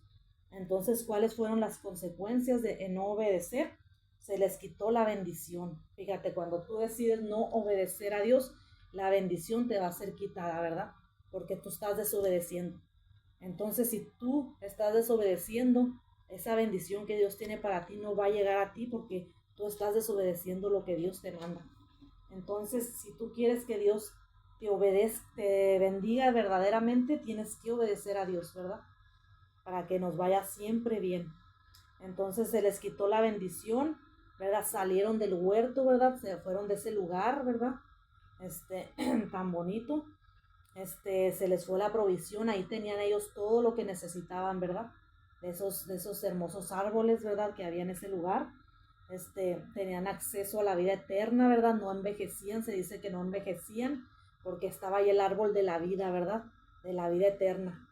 Entonces, ¿cuáles fueron las consecuencias de no obedecer? Se les quitó la bendición. Fíjate, cuando tú decides no obedecer a Dios, la bendición te va a ser quitada, ¿verdad? Porque tú estás desobedeciendo. Entonces, si tú estás desobedeciendo, esa bendición que Dios tiene para ti no va a llegar a ti porque tú estás desobedeciendo lo que Dios te manda. Entonces, si tú quieres que Dios te bendiga verdaderamente, tienes que obedecer a Dios, ¿verdad? Para que nos vaya siempre bien. Entonces se les quitó la bendición, ¿verdad? Salieron del huerto, ¿verdad? Se fueron de ese lugar, ¿verdad? Tan bonito. Se les fue la provisión, ahí tenían ellos todo lo que necesitaban, ¿verdad? De esos hermosos árboles, ¿verdad? Que había en ese lugar. Tenían acceso a la vida eterna, ¿verdad? No envejecían, se dice que no envejecían, porque estaba ahí el árbol de la vida, ¿verdad? De la vida eterna.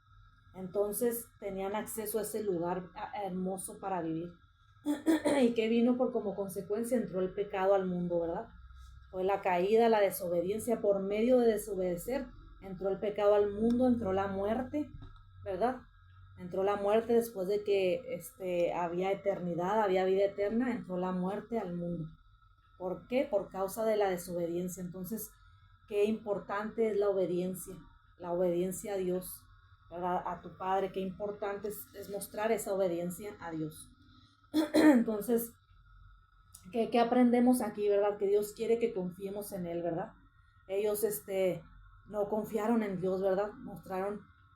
Entonces tenían acceso a ese lugar hermoso para vivir. Y que vino por como consecuencia, entró el pecado al mundo, ¿verdad? Fue la caída, la desobediencia, por medio de desobedecer, entró el pecado al mundo, entró la muerte, ¿verdad? Entró la muerte después de que había eternidad, había vida eterna, entró la muerte al mundo. ¿Por qué? Por causa de la desobediencia. Entonces, qué importante es la obediencia a Dios, ¿verdad? A tu Padre, qué importante es mostrar esa obediencia a Dios. Entonces, ¿qué aprendemos aquí, verdad? Que Dios quiere que confiemos en Él, ¿verdad? Ellos no confiaron en Dios, ¿verdad?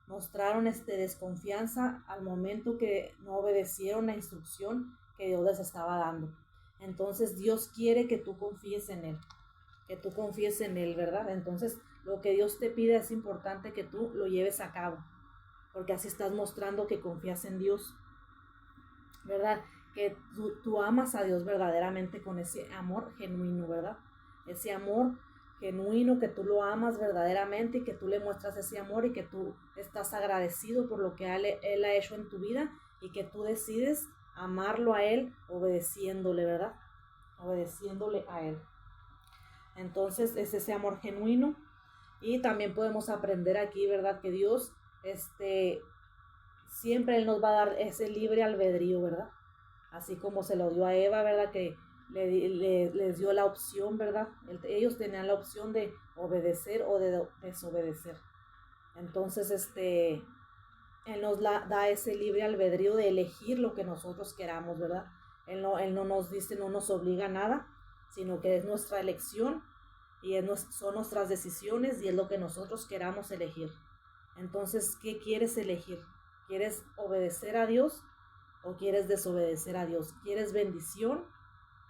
Mostraron desconfianza al momento que no obedecieron la instrucción que Dios les estaba dando. Entonces Dios quiere que tú confíes en Él, ¿verdad? Entonces lo que Dios te pide es importante que tú lo lleves a cabo, porque así estás mostrando que confías en Dios, ¿verdad? Que tú amas a Dios verdaderamente con ese amor genuino, ¿verdad? Ese amor genuino, que tú lo amas verdaderamente y que tú le muestras ese amor y que tú estás agradecido por lo que Él ha hecho en tu vida y que tú decides amarlo a Él obedeciéndole, ¿verdad? Obedeciéndole a Él. Entonces es ese amor genuino. Y también podemos aprender aquí, ¿verdad? Que Dios, siempre Él nos va a dar ese libre albedrío, ¿verdad? Así como se lo dio a Eva, ¿verdad? Que les dio la opción, ¿verdad? Ellos tenían la opción de obedecer o de desobedecer. Entonces, Él nos da ese libre albedrío de elegir lo que nosotros queramos, ¿verdad? Él no nos dice, no nos obliga a nada, sino que es nuestra elección y son nuestras decisiones y es lo que nosotros queramos elegir. Entonces, ¿qué quieres elegir? ¿Quieres obedecer a Dios o quieres desobedecer a Dios? ¿Quieres bendición,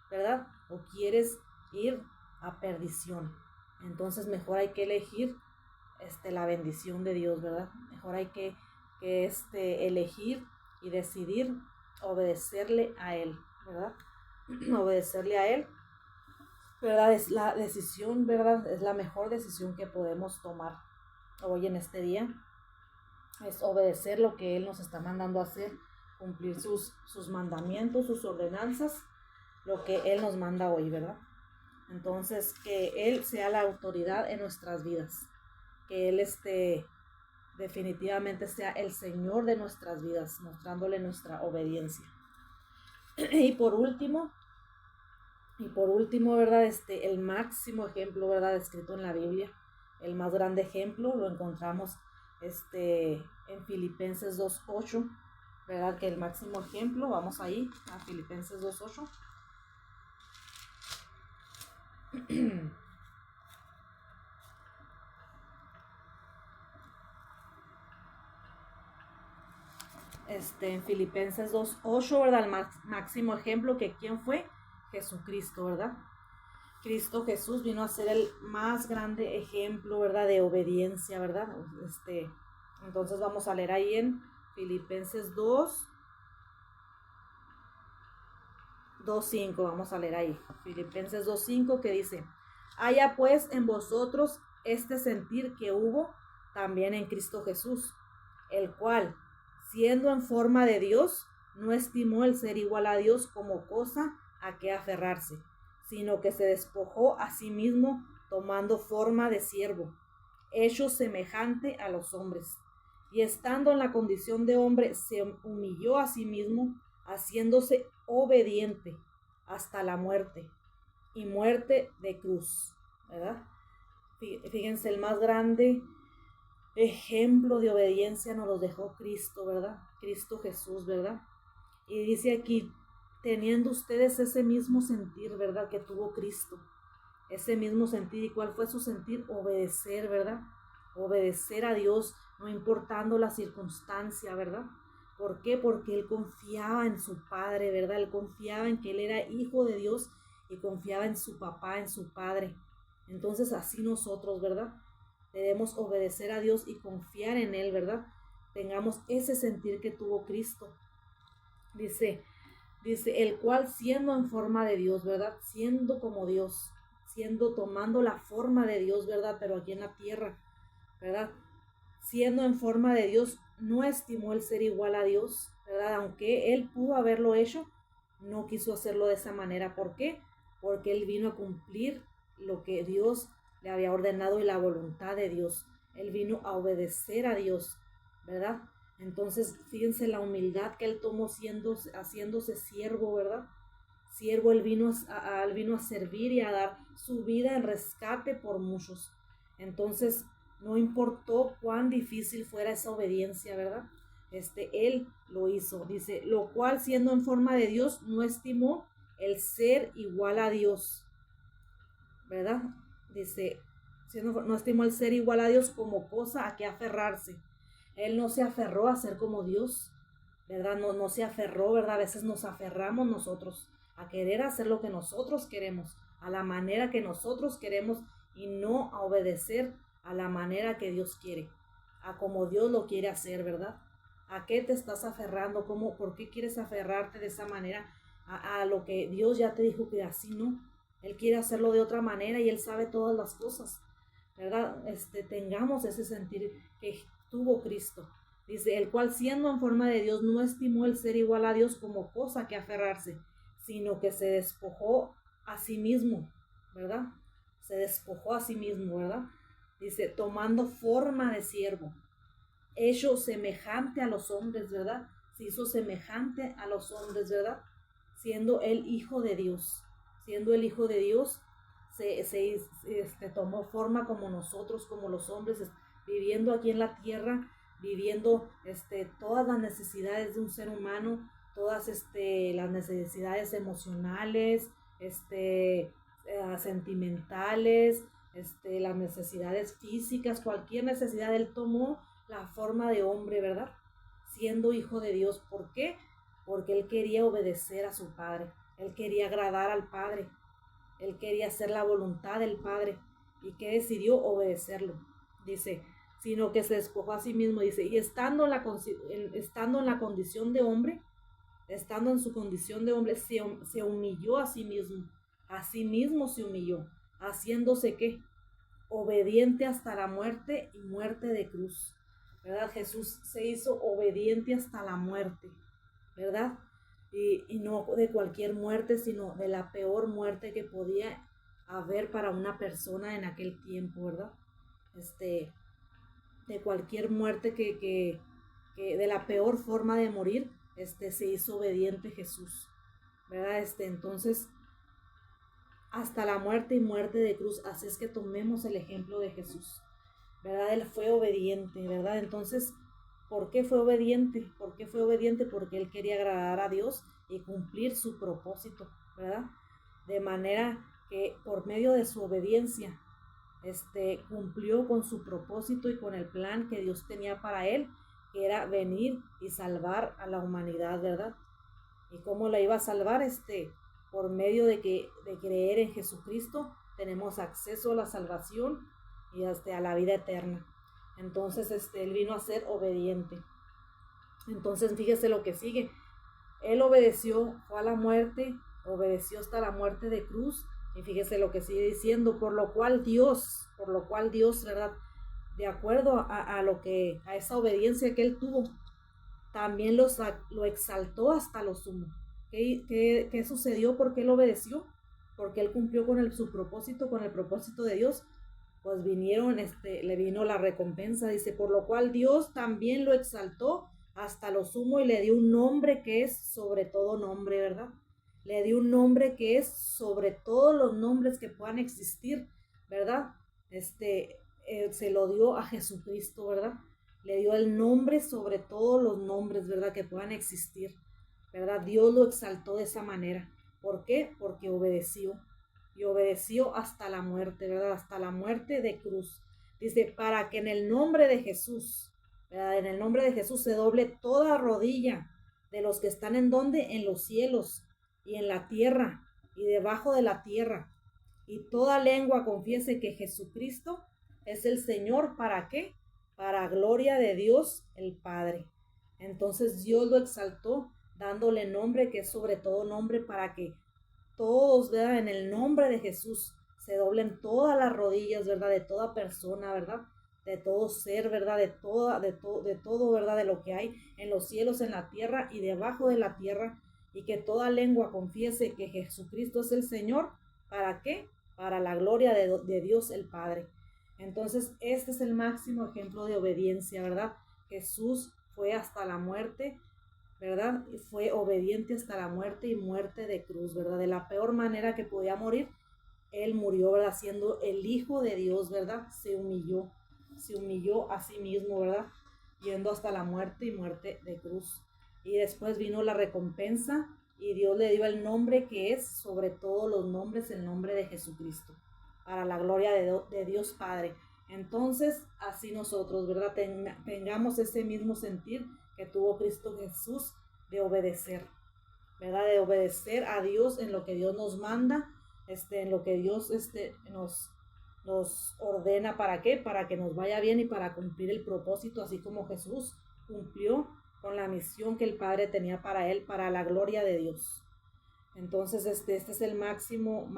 verdad? ¿O quieres ir a perdición? Entonces mejor hay que elegir la bendición de Dios, ¿verdad? Mejor hay que elegir y decidir obedecerle a Él, ¿verdad? Obedecerle a Él, ¿verdad? Es la decisión, ¿verdad? Es la mejor decisión que podemos tomar hoy en este día. Es obedecer lo que Él nos está mandando a hacer, cumplir sus mandamientos, sus ordenanzas, lo que Él nos manda hoy, ¿verdad? Entonces, que Él sea la autoridad en nuestras vidas, que Él definitivamente sea el Señor de nuestras vidas, mostrándole nuestra obediencia. Y por último, ¿verdad? El máximo ejemplo, ¿verdad? Escrito en la Biblia, el más grande ejemplo, lo encontramos en Filipenses 2:8, ¿verdad? Que el máximo ejemplo, vamos ahí a Filipenses 2:8. En Filipenses 2:8, ¿verdad? El máximo ejemplo, que ¿quién fue? Jesucristo, ¿verdad? Cristo Jesús vino a ser el más grande ejemplo, ¿verdad? De obediencia, ¿verdad? Entonces vamos a leer ahí en Filipenses 2:5, vamos a leer ahí. Filipenses 2:5, que dice: haya pues en vosotros este sentir que hubo también en Cristo Jesús, el cual, siendo en forma de Dios, no estimó el ser igual a Dios como cosa a que aferrarse, sino que se despojó a sí mismo, tomando forma de siervo, hecho semejante a los hombres, y estando en la condición de hombre, se humilló a sí mismo, haciéndose obediente hasta la muerte, y muerte de cruz, ¿verdad? Fíjense, el más grande ejemplo de obediencia nos lo dejó Cristo, ¿verdad? Cristo Jesús, ¿verdad? Y dice aquí, teniendo ustedes ese mismo sentir, ¿verdad? Que tuvo Cristo, ese mismo sentir. ¿Y cuál fue su sentir? Obedecer, ¿verdad? Obedecer a Dios, no importando la circunstancia, ¿verdad? ¿Por qué? Porque él confiaba en su padre, ¿verdad? Él confiaba en que él era hijo de Dios y confiaba en su papá, en su padre. Entonces así nosotros, ¿verdad? Debemos obedecer a Dios y confiar en él, ¿verdad? Tengamos ese sentir que tuvo Cristo. Dice, el cual siendo en forma de Dios, ¿verdad? Siendo como Dios, tomando la forma de Dios, ¿verdad? Pero aquí en la tierra, ¿verdad? Siendo en forma de Dios, no estimó el ser igual a Dios, ¿verdad? Aunque él pudo haberlo hecho, no quiso hacerlo de esa manera. ¿Por qué? Porque él vino a cumplir lo que Dios le había ordenado y la voluntad de Dios. Él vino a obedecer a Dios, ¿verdad? Entonces, fíjense la humildad que él tomó haciéndose siervo, ¿verdad? Siervo, él vino a servir y a dar su vida en rescate por muchos. Entonces, no importó cuán difícil fuera esa obediencia, ¿verdad? Él lo hizo. Dice, lo cual siendo en forma de Dios, no estimó el ser igual a Dios, ¿verdad? Dice, no estimó el ser igual a Dios como cosa a que aferrarse. Él no se aferró a ser como Dios, ¿verdad? No se aferró, ¿verdad? A veces nos aferramos nosotros a querer hacer lo que nosotros queremos, a la manera que nosotros queremos y no a obedecer a la manera que Dios quiere, a como Dios lo quiere hacer, ¿verdad? ¿A qué te estás aferrando? ¿Por qué quieres aferrarte de esa manera a lo que Dios ya te dijo que así no? Él quiere hacerlo de otra manera y Él sabe todas las cosas, ¿verdad? Tengamos ese sentir que tuvo Cristo. Dice, el cual siendo en forma de Dios no estimó el ser igual a Dios como cosa que aferrarse, sino que se despojó a sí mismo, ¿verdad? Se despojó a sí mismo, ¿verdad? Dice, tomando forma de siervo, hecho semejante a los hombres, ¿verdad? Se hizo semejante a los hombres, ¿verdad? Siendo el hijo de Dios, tomó forma como nosotros, como los hombres, viviendo aquí en la tierra, viviendo todas las necesidades de un ser humano, todas las necesidades emocionales, sentimentales, las necesidades físicas, cualquier necesidad. Él tomó la forma de hombre, ¿verdad? Siendo hijo de Dios. ¿Por qué? Porque él quería obedecer a su padre, él quería agradar al padre, él quería hacer la voluntad del padre y que decidió obedecerlo. Dice, sino que se despojó a sí mismo, dice, y estando en la condición de hombre, estando en su condición de hombre, se humilló a sí mismo se humilló, haciéndose ¿qué? Obediente hasta la muerte y muerte de cruz, ¿verdad? Jesús se hizo obediente hasta la muerte, ¿verdad? Y no de cualquier muerte, sino de la peor muerte que podía haber para una persona en aquel tiempo, ¿verdad? De cualquier muerte que de la peor forma de morir, se hizo obediente Jesús, ¿verdad? Entonces, hasta la muerte y muerte de cruz, así es que tomemos el ejemplo de Jesús, ¿verdad? Él fue obediente, ¿verdad? Entonces, ¿por qué fue obediente? ¿Por qué fue obediente? Porque él quería agradar a Dios y cumplir su propósito, ¿verdad? De manera que por medio de su obediencia, cumplió con su propósito y con el plan que Dios tenía para él, que era venir y salvar a la humanidad, ¿verdad? ¿Y cómo la iba a salvar? Por medio de creer en Jesucristo, tenemos acceso a la salvación y a la vida eterna. Entonces, él vino a ser obediente. Entonces, fíjese lo que sigue. Él obedeció, fue a la muerte, obedeció hasta la muerte de cruz. Y fíjese lo que sigue diciendo, por lo cual Dios, ¿verdad? De acuerdo a esa obediencia que él tuvo, también lo exaltó hasta lo sumo. ¿Qué sucedió? ¿Por qué él obedeció? Porque él cumplió con su propósito, con el propósito de Dios. Pues le vino la recompensa, dice, por lo cual Dios también lo exaltó hasta lo sumo y le dio un nombre que es sobre todo nombre, ¿verdad? Le dio un nombre que es sobre todos los nombres que puedan existir, ¿verdad? Se lo dio a Jesucristo, ¿verdad? Le dio el nombre sobre todos los nombres, ¿verdad? Que puedan existir, ¿verdad? Dios lo exaltó de esa manera. ¿Por qué? Porque obedeció. Y obedeció hasta la muerte, ¿verdad? Hasta la muerte de cruz. Dice, para que en el nombre de Jesús, ¿verdad? En el nombre de Jesús se doble toda rodilla de los que están en donde, en los cielos y en la tierra y debajo de la tierra. Y toda lengua confiese que Jesucristo es el Señor. ¿Para qué? Para gloria de Dios el Padre. Entonces Dios lo exaltó dándole nombre que es sobre todo nombre, para que todos, ¿verdad? En el nombre de Jesús se doblen todas las rodillas, ¿verdad? De toda persona, ¿verdad? De todo ser, ¿verdad? De todo, ¿verdad? De lo que hay en los cielos, en la tierra y debajo de la tierra, y que toda lengua confiese que Jesucristo es el Señor. ¿Para qué? Para la gloria de Dios el Padre. Entonces, este es el máximo ejemplo de obediencia, ¿verdad? Jesús fue hasta la muerte, ¿verdad? Fue obediente hasta la muerte y muerte de cruz, ¿verdad? De la peor manera que podía morir, Él murió, ¿verdad? Siendo el Hijo de Dios, ¿verdad? Se humilló a sí mismo, ¿verdad? Yendo hasta la muerte y muerte de cruz. Y después vino la recompensa y Dios le dio el nombre que es sobre todos los nombres, el nombre de Jesucristo, para la gloria de Dios Padre. Entonces, así nosotros, ¿verdad? Tengamos ese mismo sentir que tuvo Cristo Jesús de obedecer, ¿verdad? De obedecer a Dios en lo que Dios nos manda, en lo que Dios nos ordena. ¿Para qué? Para que nos vaya bien y para cumplir el propósito, así como Jesús cumplió con la misión que el Padre tenía para él, para la gloria de Dios. Entonces, este es el máximo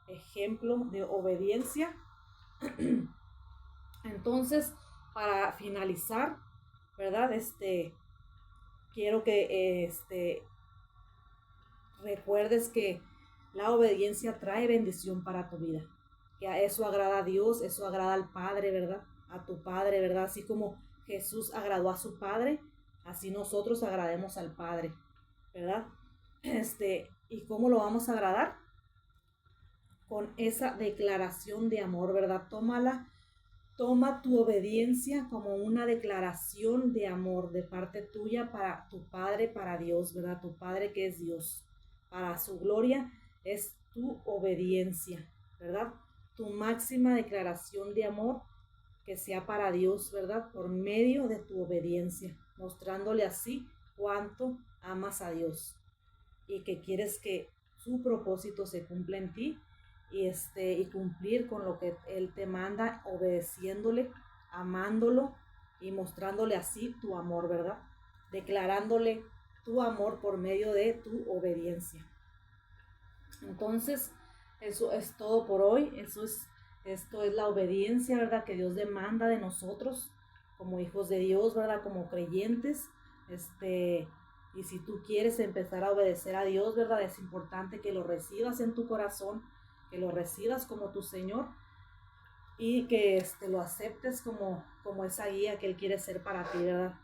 ejemplo de obediencia. Entonces, para finalizar, ¿verdad? Quiero que recuerdes que la obediencia trae bendición para tu vida, que a eso agrada a Dios, eso agrada al Padre, ¿verdad? A tu Padre, ¿verdad? Así como Jesús agradó a su Padre, así nosotros agrademos al Padre, ¿verdad? ¿Y cómo lo vamos a agradar? Con esa declaración de amor, ¿verdad? Toma tu obediencia como una declaración de amor de parte tuya para tu Padre, para Dios, ¿verdad? Tu Padre que es Dios. Para su gloria es tu obediencia, ¿verdad? Tu máxima declaración de amor que sea para Dios, ¿verdad? Por medio de tu obediencia, mostrándole así cuánto amas a Dios y que quieres que su propósito se cumpla en ti, y cumplir con lo que Él te manda, obedeciéndole, amándolo y mostrándole así tu amor, ¿verdad? Declarándole tu amor por medio de tu obediencia. Entonces, eso es todo por hoy. Esto es la obediencia, ¿verdad? Que Dios demanda de nosotros como hijos de Dios, ¿verdad? Como creyentes. Y si tú quieres empezar a obedecer a Dios, ¿verdad? Es importante que lo recibas en tu corazón, que lo recibas como tu Señor y que lo aceptes como esa guía que Él quiere ser para ti, ¿verdad?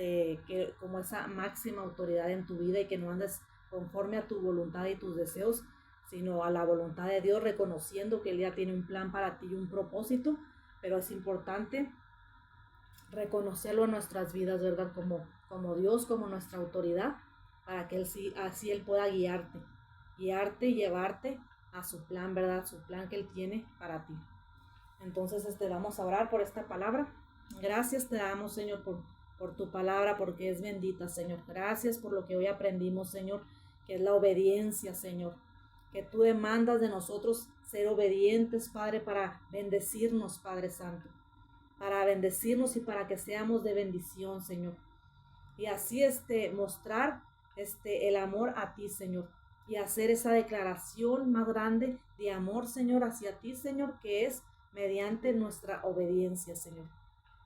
Que como esa máxima autoridad en tu vida, y que no andes conforme a tu voluntad y tus deseos, sino a la voluntad de Dios, reconociendo que Él ya tiene un plan para ti y un propósito, pero es importante reconocerlo en nuestras vidas, ¿verdad? Como Dios, como nuestra autoridad, para que así Él pueda guiarte y llevarte a su plan, ¿verdad? Su plan que Él tiene para ti. Entonces, vamos a orar por esta palabra. Gracias te damos, Señor, por tu palabra, porque es bendita, Señor. Gracias por lo que hoy aprendimos, Señor, que es la obediencia, Señor. Que tú demandas de nosotros ser obedientes, Padre, para bendecirnos, Padre Santo. Para bendecirnos y para que seamos de bendición, Señor. Y así mostrar el amor a ti, Señor. Y hacer esa declaración más grande de amor, Señor, hacia ti, Señor, que es mediante nuestra obediencia, Señor.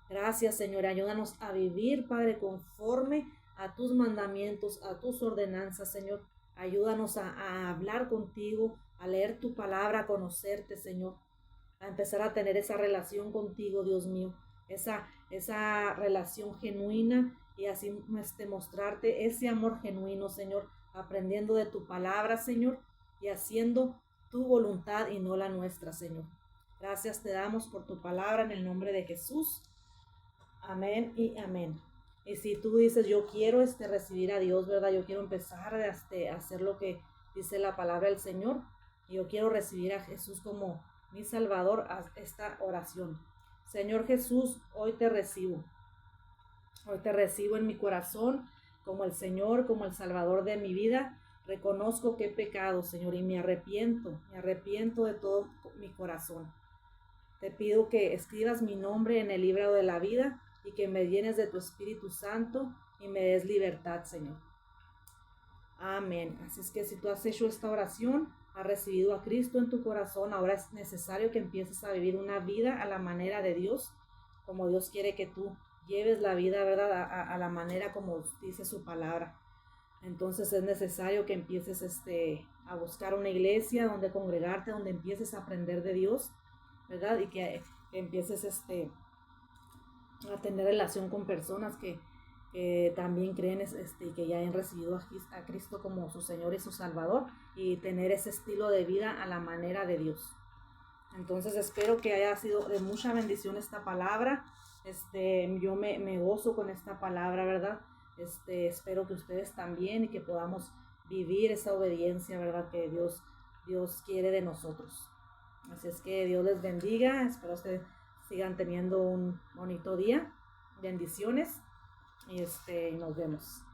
Gracias, Señor. Ayúdanos a vivir, Padre, conforme a tus mandamientos, a tus ordenanzas, Señor. Ayúdanos a hablar contigo, a leer tu palabra, a conocerte, Señor. A empezar a tener esa relación contigo, Dios mío. Esa relación genuina, y así mostrarte ese amor genuino, Señor. Aprendiendo de tu palabra, Señor, y haciendo tu voluntad y no la nuestra, Señor. Gracias te damos por tu palabra en el nombre de Jesús. Amén y amén. Y si tú dices, yo quiero recibir a Dios, ¿verdad? Yo quiero empezar a hacer lo que dice la palabra del Señor. Yo quiero recibir a Jesús como mi Salvador, a esta oración. Señor Jesús, hoy te recibo. Hoy te recibo en mi corazón como el Señor, como el Salvador de mi vida. Reconozco que he pecado, Señor, y me arrepiento de todo mi corazón. Te pido que escribas mi nombre en el libro de la vida y que me llenes de tu Espíritu Santo y me des libertad, Señor. Amén. Así es que si tú has hecho esta oración, has recibido a Cristo en tu corazón, ahora es necesario que empieces a vivir una vida a la manera de Dios, como Dios quiere que tú lleves la vida, ¿verdad? A la manera como dice su palabra. Entonces es necesario que empieces a buscar una iglesia donde congregarte, donde empieces a aprender de Dios, ¿verdad? Y que empieces a tener relación con personas que también creen y que ya han recibido a Cristo como su Señor y su Salvador, y tener ese estilo de vida a la manera de Dios. Entonces espero que haya sido de mucha bendición esta palabra. Yo me gozo con esta palabra, ¿verdad? Espero que ustedes también, y que podamos vivir esa obediencia, ¿verdad? Que Dios quiere de nosotros. Así es que Dios les bendiga. Espero que sigan teniendo un bonito día. Bendiciones. Y nos vemos.